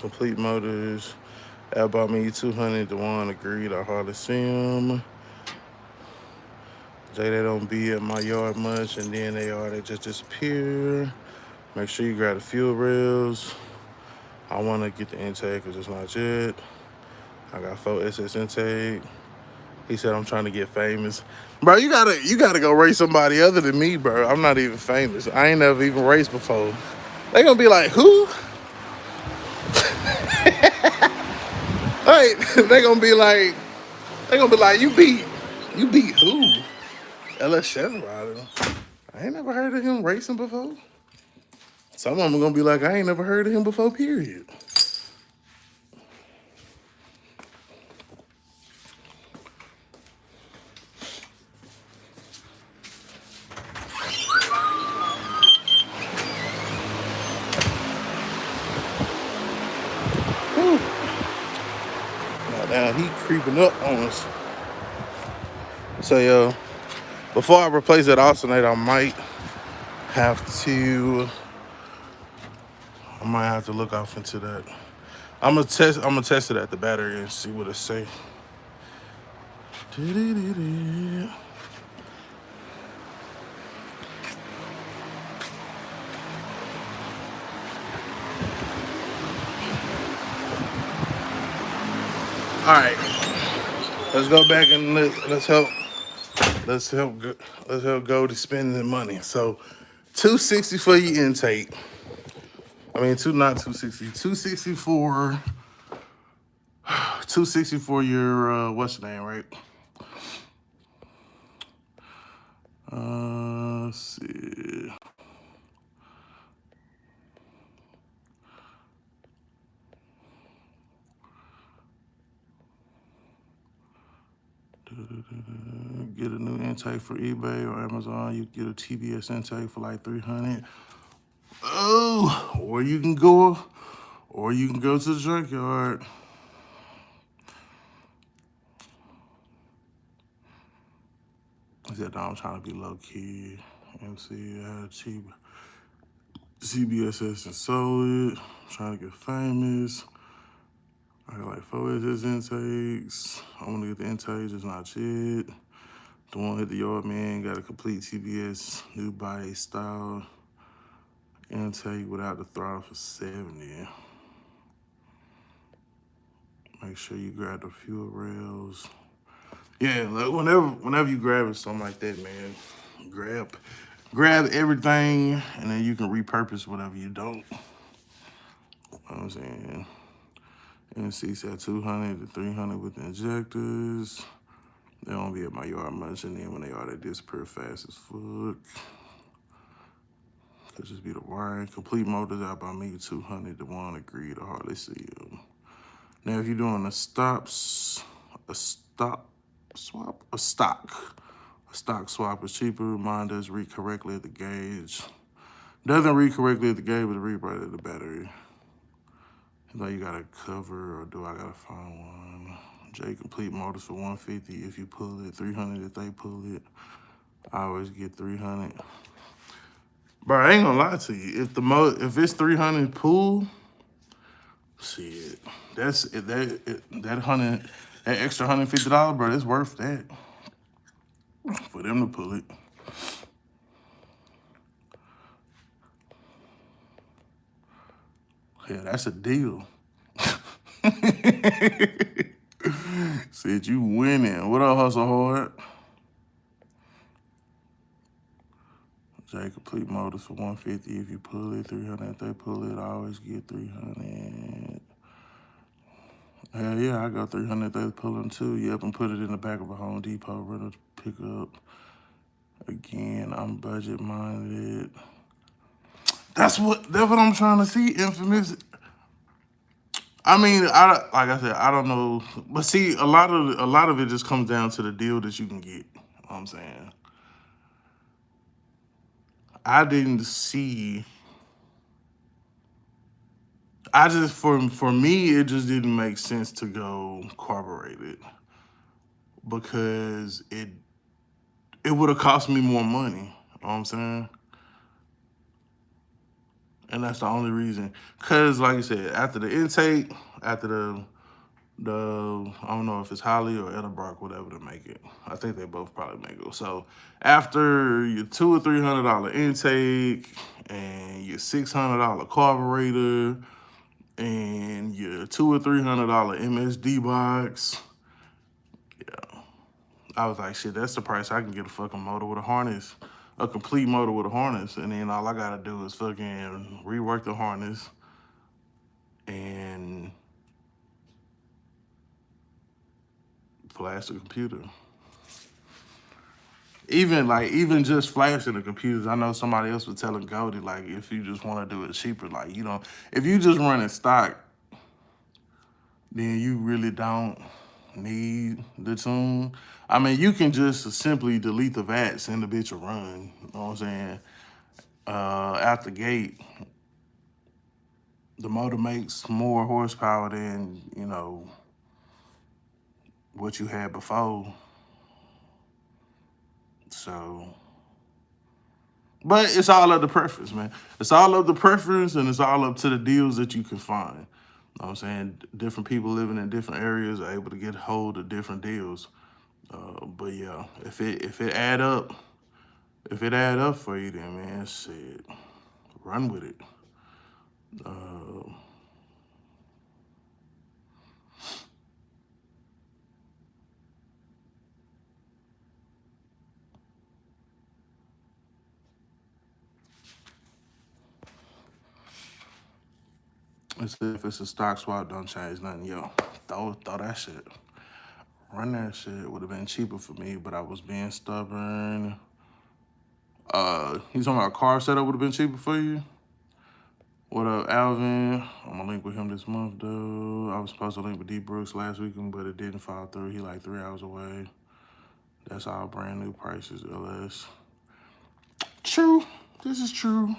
Complete motors. That bought me 200 to 1. Agreed. I hardly see him. They don't be at my yard much, and then they just disappear. Make sure you grab the fuel rails. I want to get the intake because it's not yet. I got 4 SS intake. He said I'm trying to get famous. Bro, you gotta go race somebody other than me, bro. I'm not even famous. I ain't never even raced before. They gonna be like, who? Hey, they gonna be like, you beat who? LS7 rider. I ain't never heard of him racing before. Some of them gonna be like, I ain't never heard of him before, period. Whew. Now he creeping up on us. So yo, before I replace that alternator, I might have to look off into that. I'm gonna test it at the battery and see what it say. All right, let's go back and let's help go to spending the money. So 260 for your intake. I mean, not 260, 264. 260 for your what's the name, right? Let's see. Get a new intake for eBay or Amazon. You get a TBS intake for like 300. Oh, or you can go to the junkyard. I said, no, I'm trying to be low key. MC, I had cheap CBSS and sold it. I'm trying to get famous. I got like 4 SS intakes. I want to get the intake, just not yet. The one hit the yard man, got a complete TBS, new body style intake without the throttle for 70. Make sure you grab the fuel rails. Yeah, like whenever you grab something like that, man, grab grab everything, and then you can repurpose whatever you don't. You know what I'm saying? NC said 200 to 300 with the injectors. They don't be at my yard much, and then when they are, they disappear fast as fuck. Could just be the wiring. Complete motors out by me, 200 to 1 agree to hardly see them. Now, if you're doing a stock swap is cheaper. Mine does read correctly at the gauge. Doesn't read correctly at the gauge, but it read right at the battery. Like you gotta cover, or do I gotta find one? J complete motors for 150 if you pull it, 300 if they pull it. I always get 300. Bro, I ain't gonna lie to you. If it's 300 pull, shit, that extra $150, bro, it's worth that for them to pull it. Yeah, that's a deal. Said you winning. What up, Hustle Hard? J complete motors for 150 if you pull it, 300 if they pull it. I always get 300. Hell yeah, I got 300 if they pull them too. Yep, and put it in the back of a Home Depot rental pickup. Again, I'm budget minded. That's what I'm trying to see, Infamous. I mean, like I said, I don't know, but see, a lot of it just comes down to the deal that you can get. You know what I'm saying? I didn't see. For me, it just didn't make sense to go carbureted because it would have cost me more money. You know what I'm saying? And that's the only reason. Cause like I said, after the intake, after the I don't know if it's Holly or Edelbrock, whatever to make it. I think they both probably make it. So after your $200 or $300 intake and your $600 carburetor and your $200 or $300 MSD box, yeah, I was like, shit, that's the price I can get a fucking motor with a harness, a complete motor with a harness, and then all I gotta do is fucking rework the harness and flash the computer. Even just flashing the computers, I know somebody else was telling Goldie, like, if you just want to do it cheaper, like, you know, if you just run in stock, then you really don't need the tune. I mean, you can just simply delete the VATs and the bitch will run. You know what I'm saying? Out the gate, the motor makes more horsepower than, you know, what you had before. So, but it's all up to preference, man. It's all up to preference, and it's all up to the deals that you can find. You know what I'm saying? Different people living in different areas are able to get hold of different deals. But yeah, if it add up for you, then man, shit, run with it. If it's a stock swap, don't change nothing. Yo, throw that shit. Run that shit. It would have been cheaper for me, but I was being stubborn. You talking about a car setup would have been cheaper for you? What up, Alvin? I'm gonna link with him this month, though. I was supposed to link with D Brooks last weekend, but it didn't fall through. He like 3 hours away. That's all brand new prices, LS. True. This is true.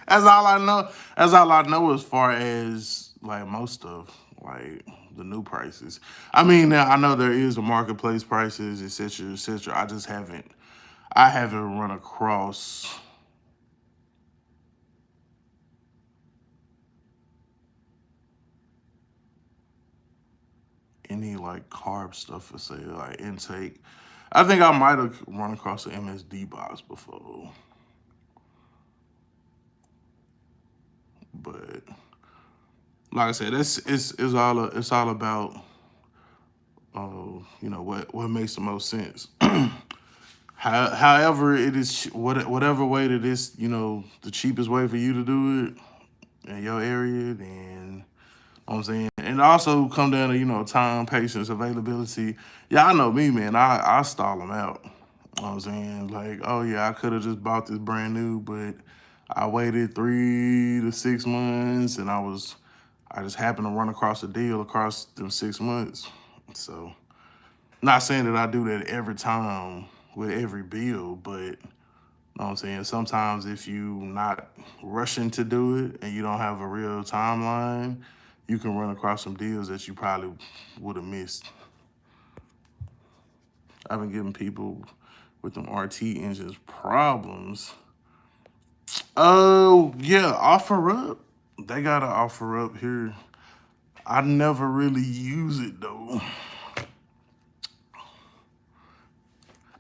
That's all I know. That's all I know as far as like most stuff, like the new prices. I mean, now I know there is the marketplace prices, etc., etc. I haven't run across any like carb stuff for sale, like intake. I think I might have run across the MSD box before. But like I said, it's all about you know what makes the most sense. However, it is whatever way that is, you know, the cheapest way for you to do it in your area, then you know what I'm saying. And also come down to, you know, time, patience, availability. Y'all know me, man. I stall them out. You know what I'm saying? Like, oh yeah, I could have just bought this brand new, but I waited 3 to 6 months, and I just happened to run across a deal across them 6 months. So, not saying that I do that every time with every bill, but you know what I'm saying? Sometimes if you not rushing to do it and you don't have a real timeline, you can run across some deals that you probably would have missed. I've been giving people with them RT engines problems. Oh, yeah, offer up. They got an offer up here. I never really use it though.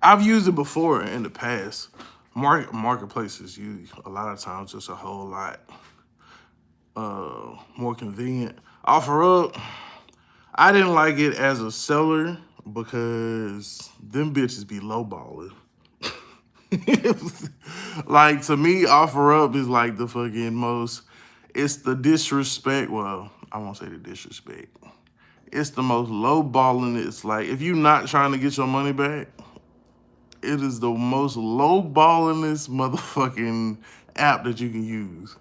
I've used it before in the past. Marketplaces use a lot of times just a whole lot more convenient. Offer up, I didn't like it as a seller because them bitches be lowballing. Like, to me, offer up is like the fucking most, it's the disrespect. Well, I won't say the disrespect. It's the most lowballing. It's like, if you're not trying to get your money back, it is the most lowballingest motherfucking app that you can use.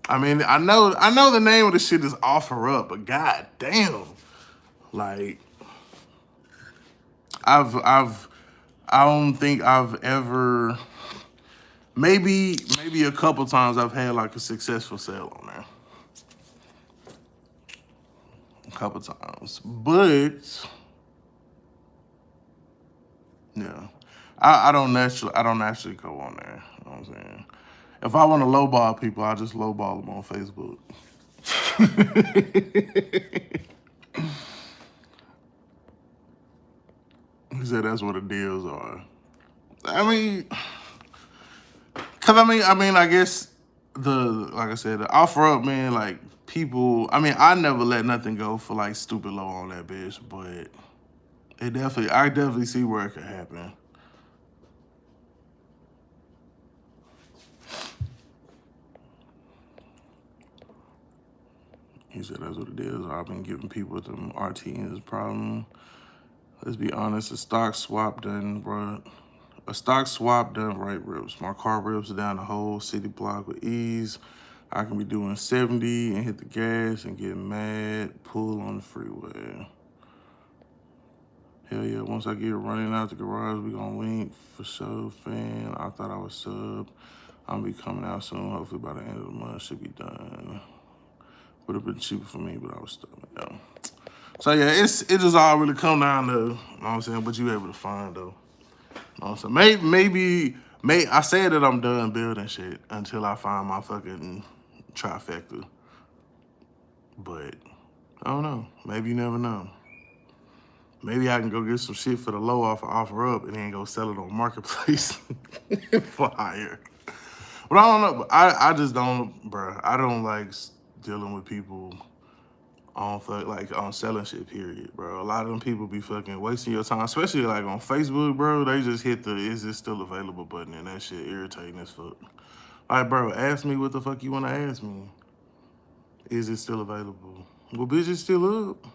I mean, I know the name of the shit is offer up, but god damn. Like, I don't think I've ever, maybe a couple times I've had like a successful sale on there. A couple times. But yeah. I don't naturally go on there. You know what I'm saying? If I want to lowball people, I just lowball them on Facebook. He said that's what the deals are. I mean, cause I mean, I guess like I said, the offer up, man, like people, I mean, I never let nothing go for like stupid low on that bitch, but I definitely see where it could happen. He said that's what it is. I've been giving people with them RTNs problem. Let's be honest, a stock swap done right rips. My car rips down the whole city block with ease. I can be doing 70 and hit the gas and get mad, pull on the freeway. Hell yeah, once I get running out the garage, we gonna link for sure, fan. I thought I was sub. I'll be coming out soon. Hopefully by the end of the month, should be done. Would have been cheaper for me, but I was stubborn, yo. So yeah, it just all really come down to, you know what I'm saying, what you able to find though. You know what I'm saying? Maybe I said that I'm done building shit until I find my fucking trifecta. But I don't know. Maybe you never know. Maybe I can go get some shit for the low offer up and then go sell it on Marketplace for higher. But I don't know. I just don't, bro. I don't like dealing with people on selling shit, period, bro. A lot of them people be fucking wasting your time, especially like on Facebook, bro. They just hit the "is it still available" button, and that shit irritating as fuck. Like, bro, ask me what the fuck you want to ask me. Is it still available? Well, bitch, it's still up.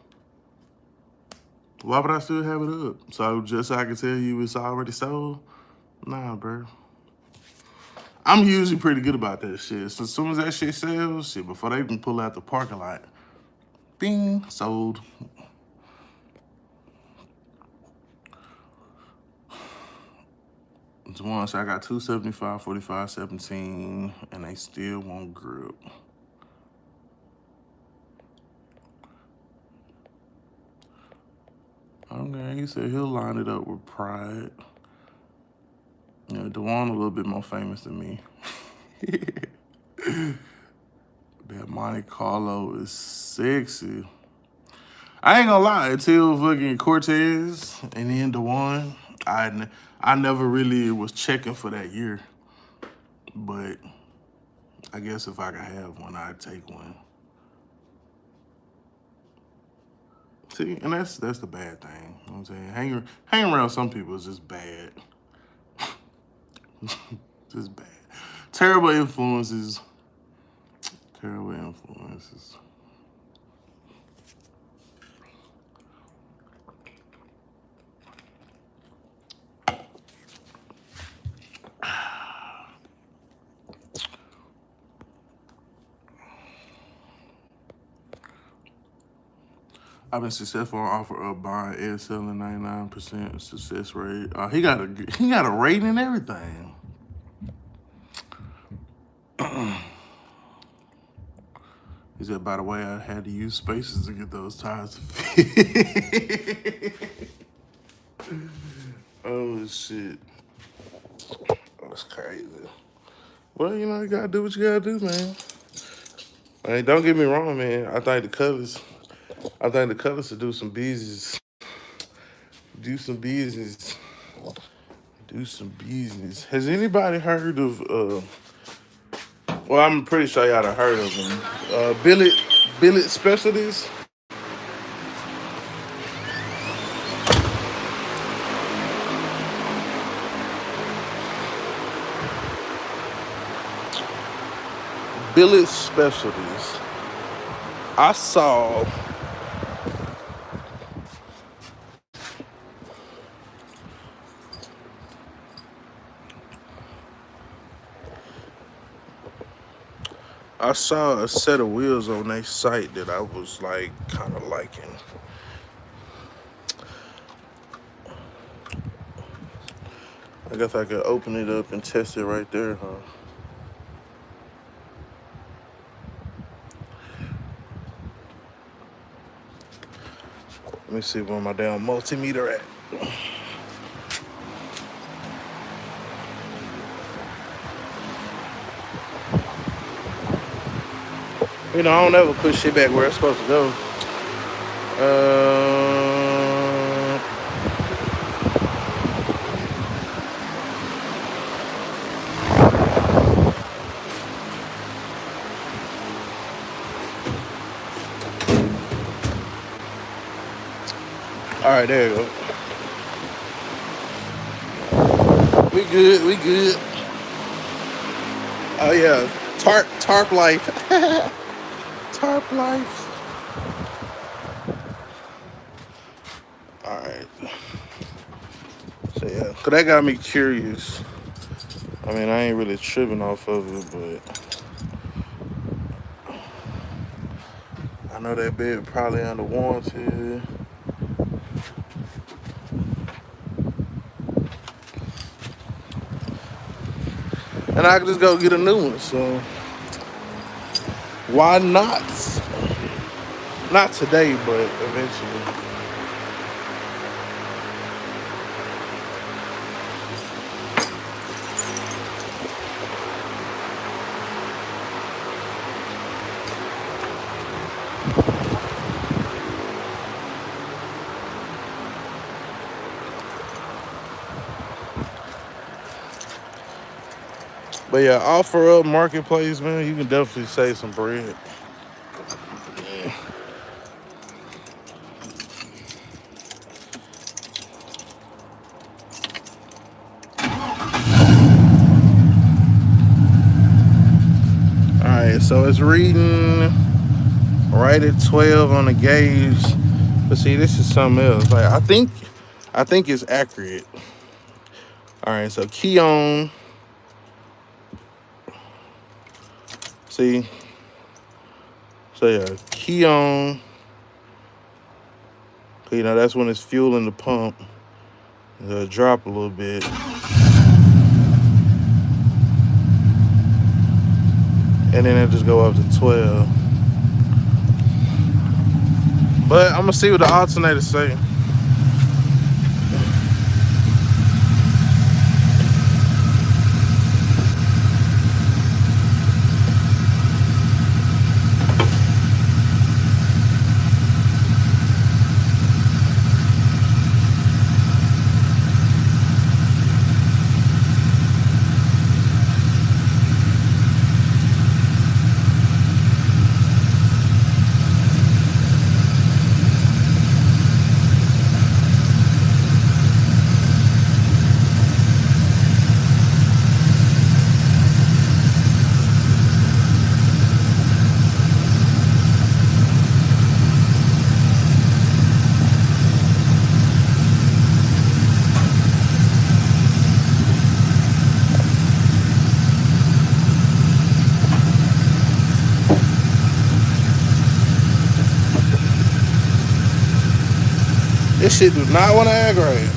Why would I still have it up? So just so I can tell you it's already sold? Nah, bro. I'm usually pretty good about that shit. So as soon as that shit sells, shit, before they can pull out the parking lot, bing, sold. It's one, so I got 275, 45, 17, and they still won't grip. Okay, he said he'll line it up with pride. You know, Dewan a little bit more famous than me. That Monte Carlo is sexy. I ain't gonna lie, until fucking Cortez and then Dewan, I never really was checking for that year. But I guess if I could have one, I'd take one. See, and that's the bad thing. You know what I'm saying? Hanging around some people is just bad. Just bad. Terrible influences. Terrible influences. I've been successful on offer of buying and selling, 99% success rate. He got a rating and everything. He said, by the way, I had to use spaces to get those tires to fit. Oh shit. That's crazy. Well, you know, you gotta do what you gotta do, man. Hey, don't get me wrong, man. I think the colors should do some business. Do some business. Do some business. Has anybody heard of well, I'm pretty sure y'all have heard of them. Billet Specialties. Billet Specialties. I saw a set of wheels on their site that I was like kind of liking. I guess I could open it up and test it right there, huh? Let me see where my damn multimeter at. You know, I don't ever put shit back where it's supposed to go. All right, there you go. We good. Oh yeah, tarp life. Tarp life. All right. So yeah, cause that got me curious. I mean, I ain't really tripping off of it, but I know that bed probably under warranty. And I could just go get a new one, so why not? Not today, but eventually. But yeah, offer up marketplace, man, you can definitely save some bread. Alright, so it's reading right at 12 on the gauge. But see, this is something else. Like I think it's accurate. Alright, so key on. See? So yeah, key on. You know, that's when it's fueling the pump. It'll drop a little bit. And then it'll just go up to 12. But I'm gonna see what the alternator say. This shit do not want to aggravate.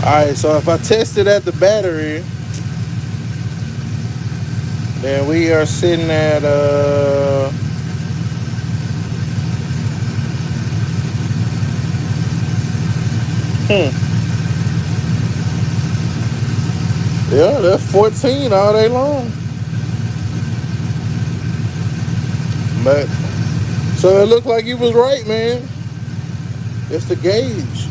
Alright, so if I test it at the battery, then we are sitting at yeah, that's 14 all day long. But so it looked like you was right, man. It's the gauge.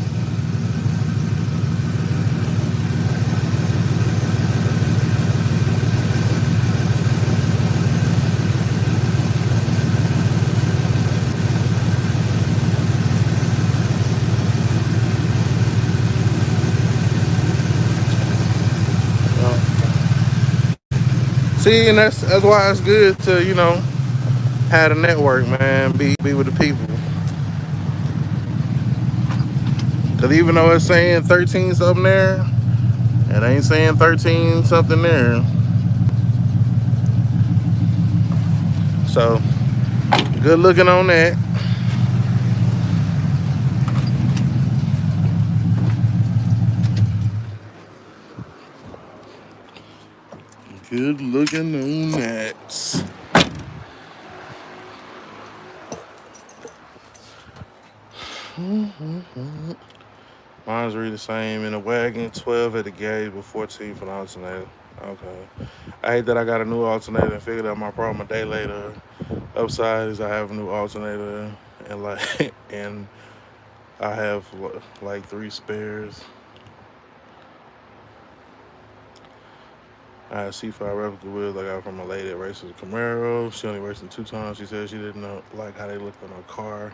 See, and that's why it's good to, you know, have a network, man. Be with the people. Cause even though it's saying 13 something there, it ain't saying 13 something there. So good looking on that. Good looking on that. Mine's really the same in the wagon, 12 at the gauge, but 14 for the alternator. Okay. I hate that I got a new alternator and figured out my problem a day later. Upside is I have a new alternator and like and I have like 3 spares. I had C5 replica wheels I got from a lady that races a Camaro. She only raced them 2 times. She said she didn't know like how they looked on her car.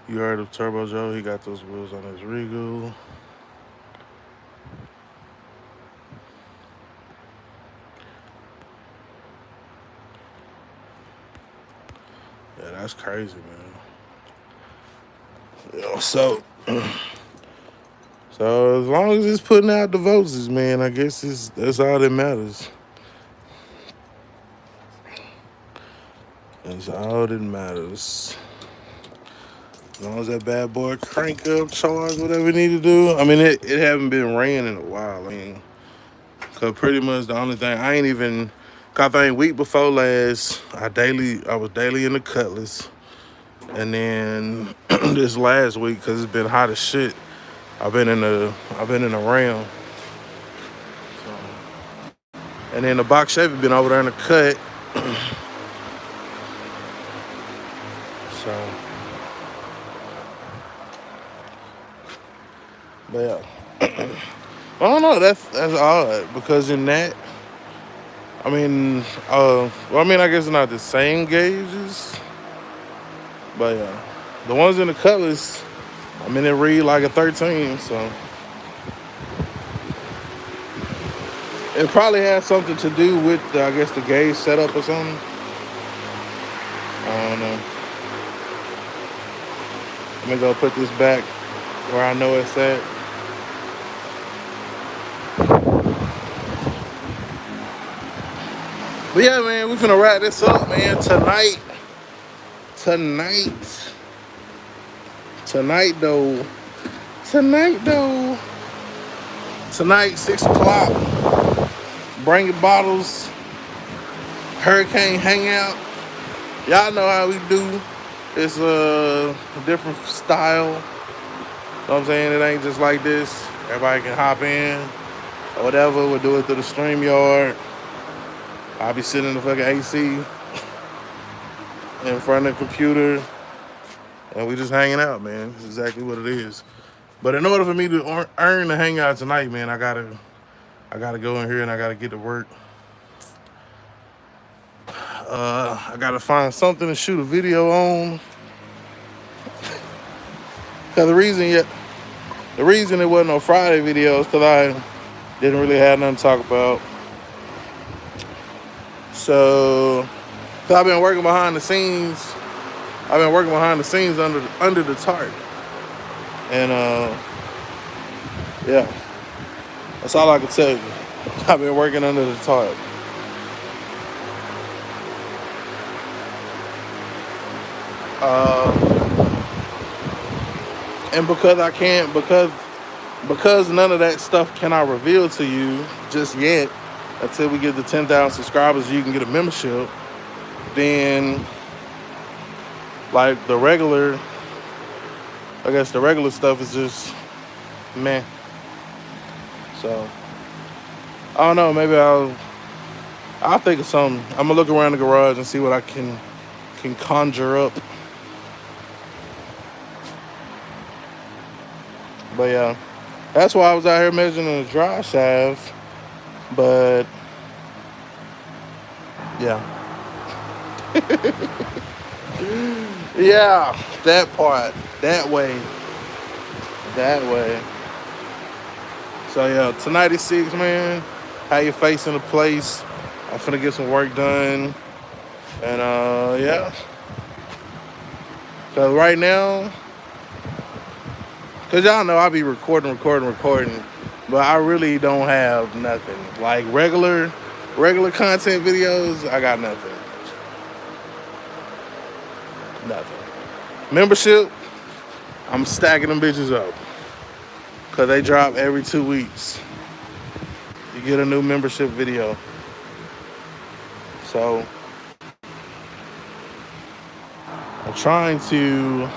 You heard of Turbo Joe? He got those wheels on his Regal. Yeah, that's crazy, man. Yeah, so as long as it's putting out the votes, man, I guess that's all that matters. That's all that matters. As long as that bad boy crank up, charge, whatever it need to do. I mean, it haven't been raining in a while. I mean, cause pretty much the only thing I think week before last, I was daily in the Cutlass, and then this last week, cause it's been hot as shit, I've been in the Ram. So, and then the box Chevy been over there in the cut. So, but yeah. I don't know. That's odd because in that, I mean, I guess it's not the same gauges, but yeah, the ones in the Cutlass, I mean, it read like a 13, so it probably has something to do with, I guess, the gauge setup or something. I don't know. Let me go put this back where I know it's at. But yeah, man, we finna wrap this up, man. Tonight, tonight, 6 o'clock, bring your bottles, Hurricane Hangout. Y'all know how we do. It's a different style. You know what I'm saying? It ain't just like this. Everybody can hop in or whatever. We'll do it through the StreamYard. I'll be sitting in the fucking AC in front of the computer, and we just hanging out, man. That's exactly what it is. But in order for me to earn the hangout tonight, man, I gotta go in here and I gotta get to work. I gotta find something to shoot a video on. Cause the reason it wasn't no Friday videos, cause I didn't really have nothing to talk about. So, cause I've been working behind the scenes. I've been working behind the scenes under the tarp, and yeah. That's all I can tell you. I've been working under the tarp. And because I can't, because none of that stuff can I reveal to you just yet, until we get to 10,000 subscribers, you can get a membership. Then, like the regular, I guess the regular stuff is just meh. So I don't know. Maybe I'll think of something. I'm gonna look around the garage and see what I can conjure up. But yeah, that's why I was out here measuring the drive shaft. But yeah, yeah, that part, that way. So yeah, tonight is 6, man. How you facing the place? I'm finna get some work done, and yeah. Cause right now, cause y'all know I be recording, but I really don't have nothing. Like regular content videos, I got nothing. Membership, I'm stacking them bitches up. Cause they drop every 2 weeks. You get a new membership video. So I'm trying to,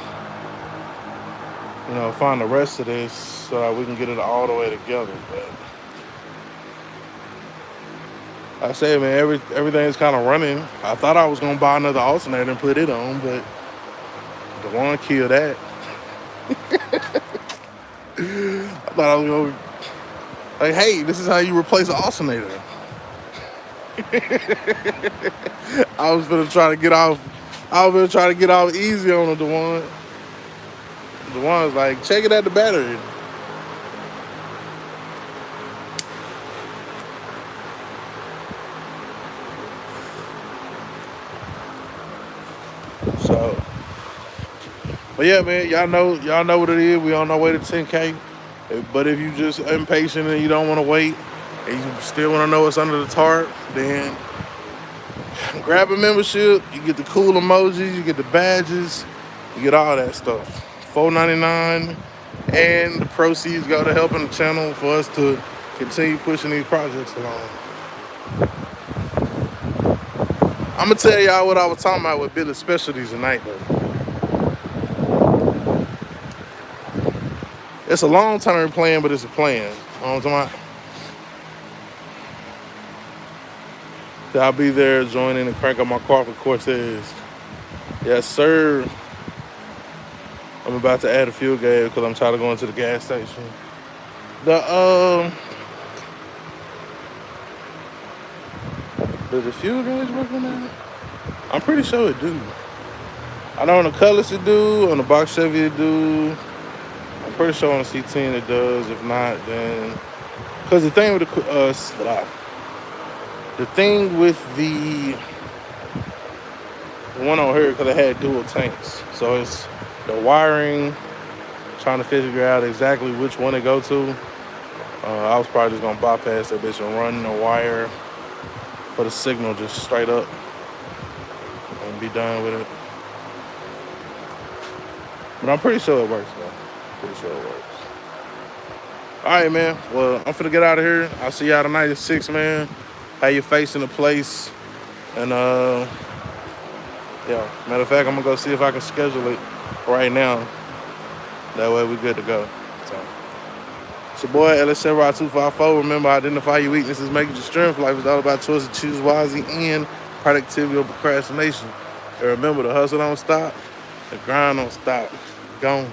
find the rest of this so that we can get it all the way together. But like I say, man, everything's kind of running. I thought I was gonna buy another alternator and put it on, but the one killed that. I thought I was gonna, like, hey, this is how you replace an alternator. I was gonna try to get off easy on the one. The one's like, check it at the battery. So, but yeah, man, y'all know what it is. We on our way to 10K. But if you just impatient and you don't want to wait, and you still want to know what's under the tarp, then grab a membership. You get the cool emojis, you get the badges, you get all that stuff. $4.99, and the proceeds go to helping the channel for us to continue pushing these projects along. I'm gonna tell y'all what I was talking about with Billy's Specialties tonight, though. It's a long-term plan, but it's a plan. You know what I'm talking about? I'll be there joining and crank up my car for Cortez. Yes, sir. I'm about to add a fuel gauge because I'm tired of going to the gas station. Does the fuel gauge work on that? I'm pretty sure it do. I know on the Cutlass it do, on the box Chevy it do. I'm pretty sure on the C10 it does. If not, then because the thing with the one on here, because it had dual tanks, so it's the wiring, trying to figure out exactly which one to go to. I was probably just gonna bypass that bitch and run the wire for the signal just straight up and be done with it. But I'm pretty sure it works, though. Pretty sure it works. All right, man. Well, I'm finna get out of here. I'll see y'all tonight at 6, man. How you facing the place? And yeah. Matter of fact, I'm gonna go see if I can schedule it right now. That way we good to go. So, it's your boy LSN Rod 254. Remember, identify your weaknesses, make it your strength. Life is all about choice to choose wisely and productivity over procrastination. And remember, the hustle don't stop, the grind don't stop. Gone.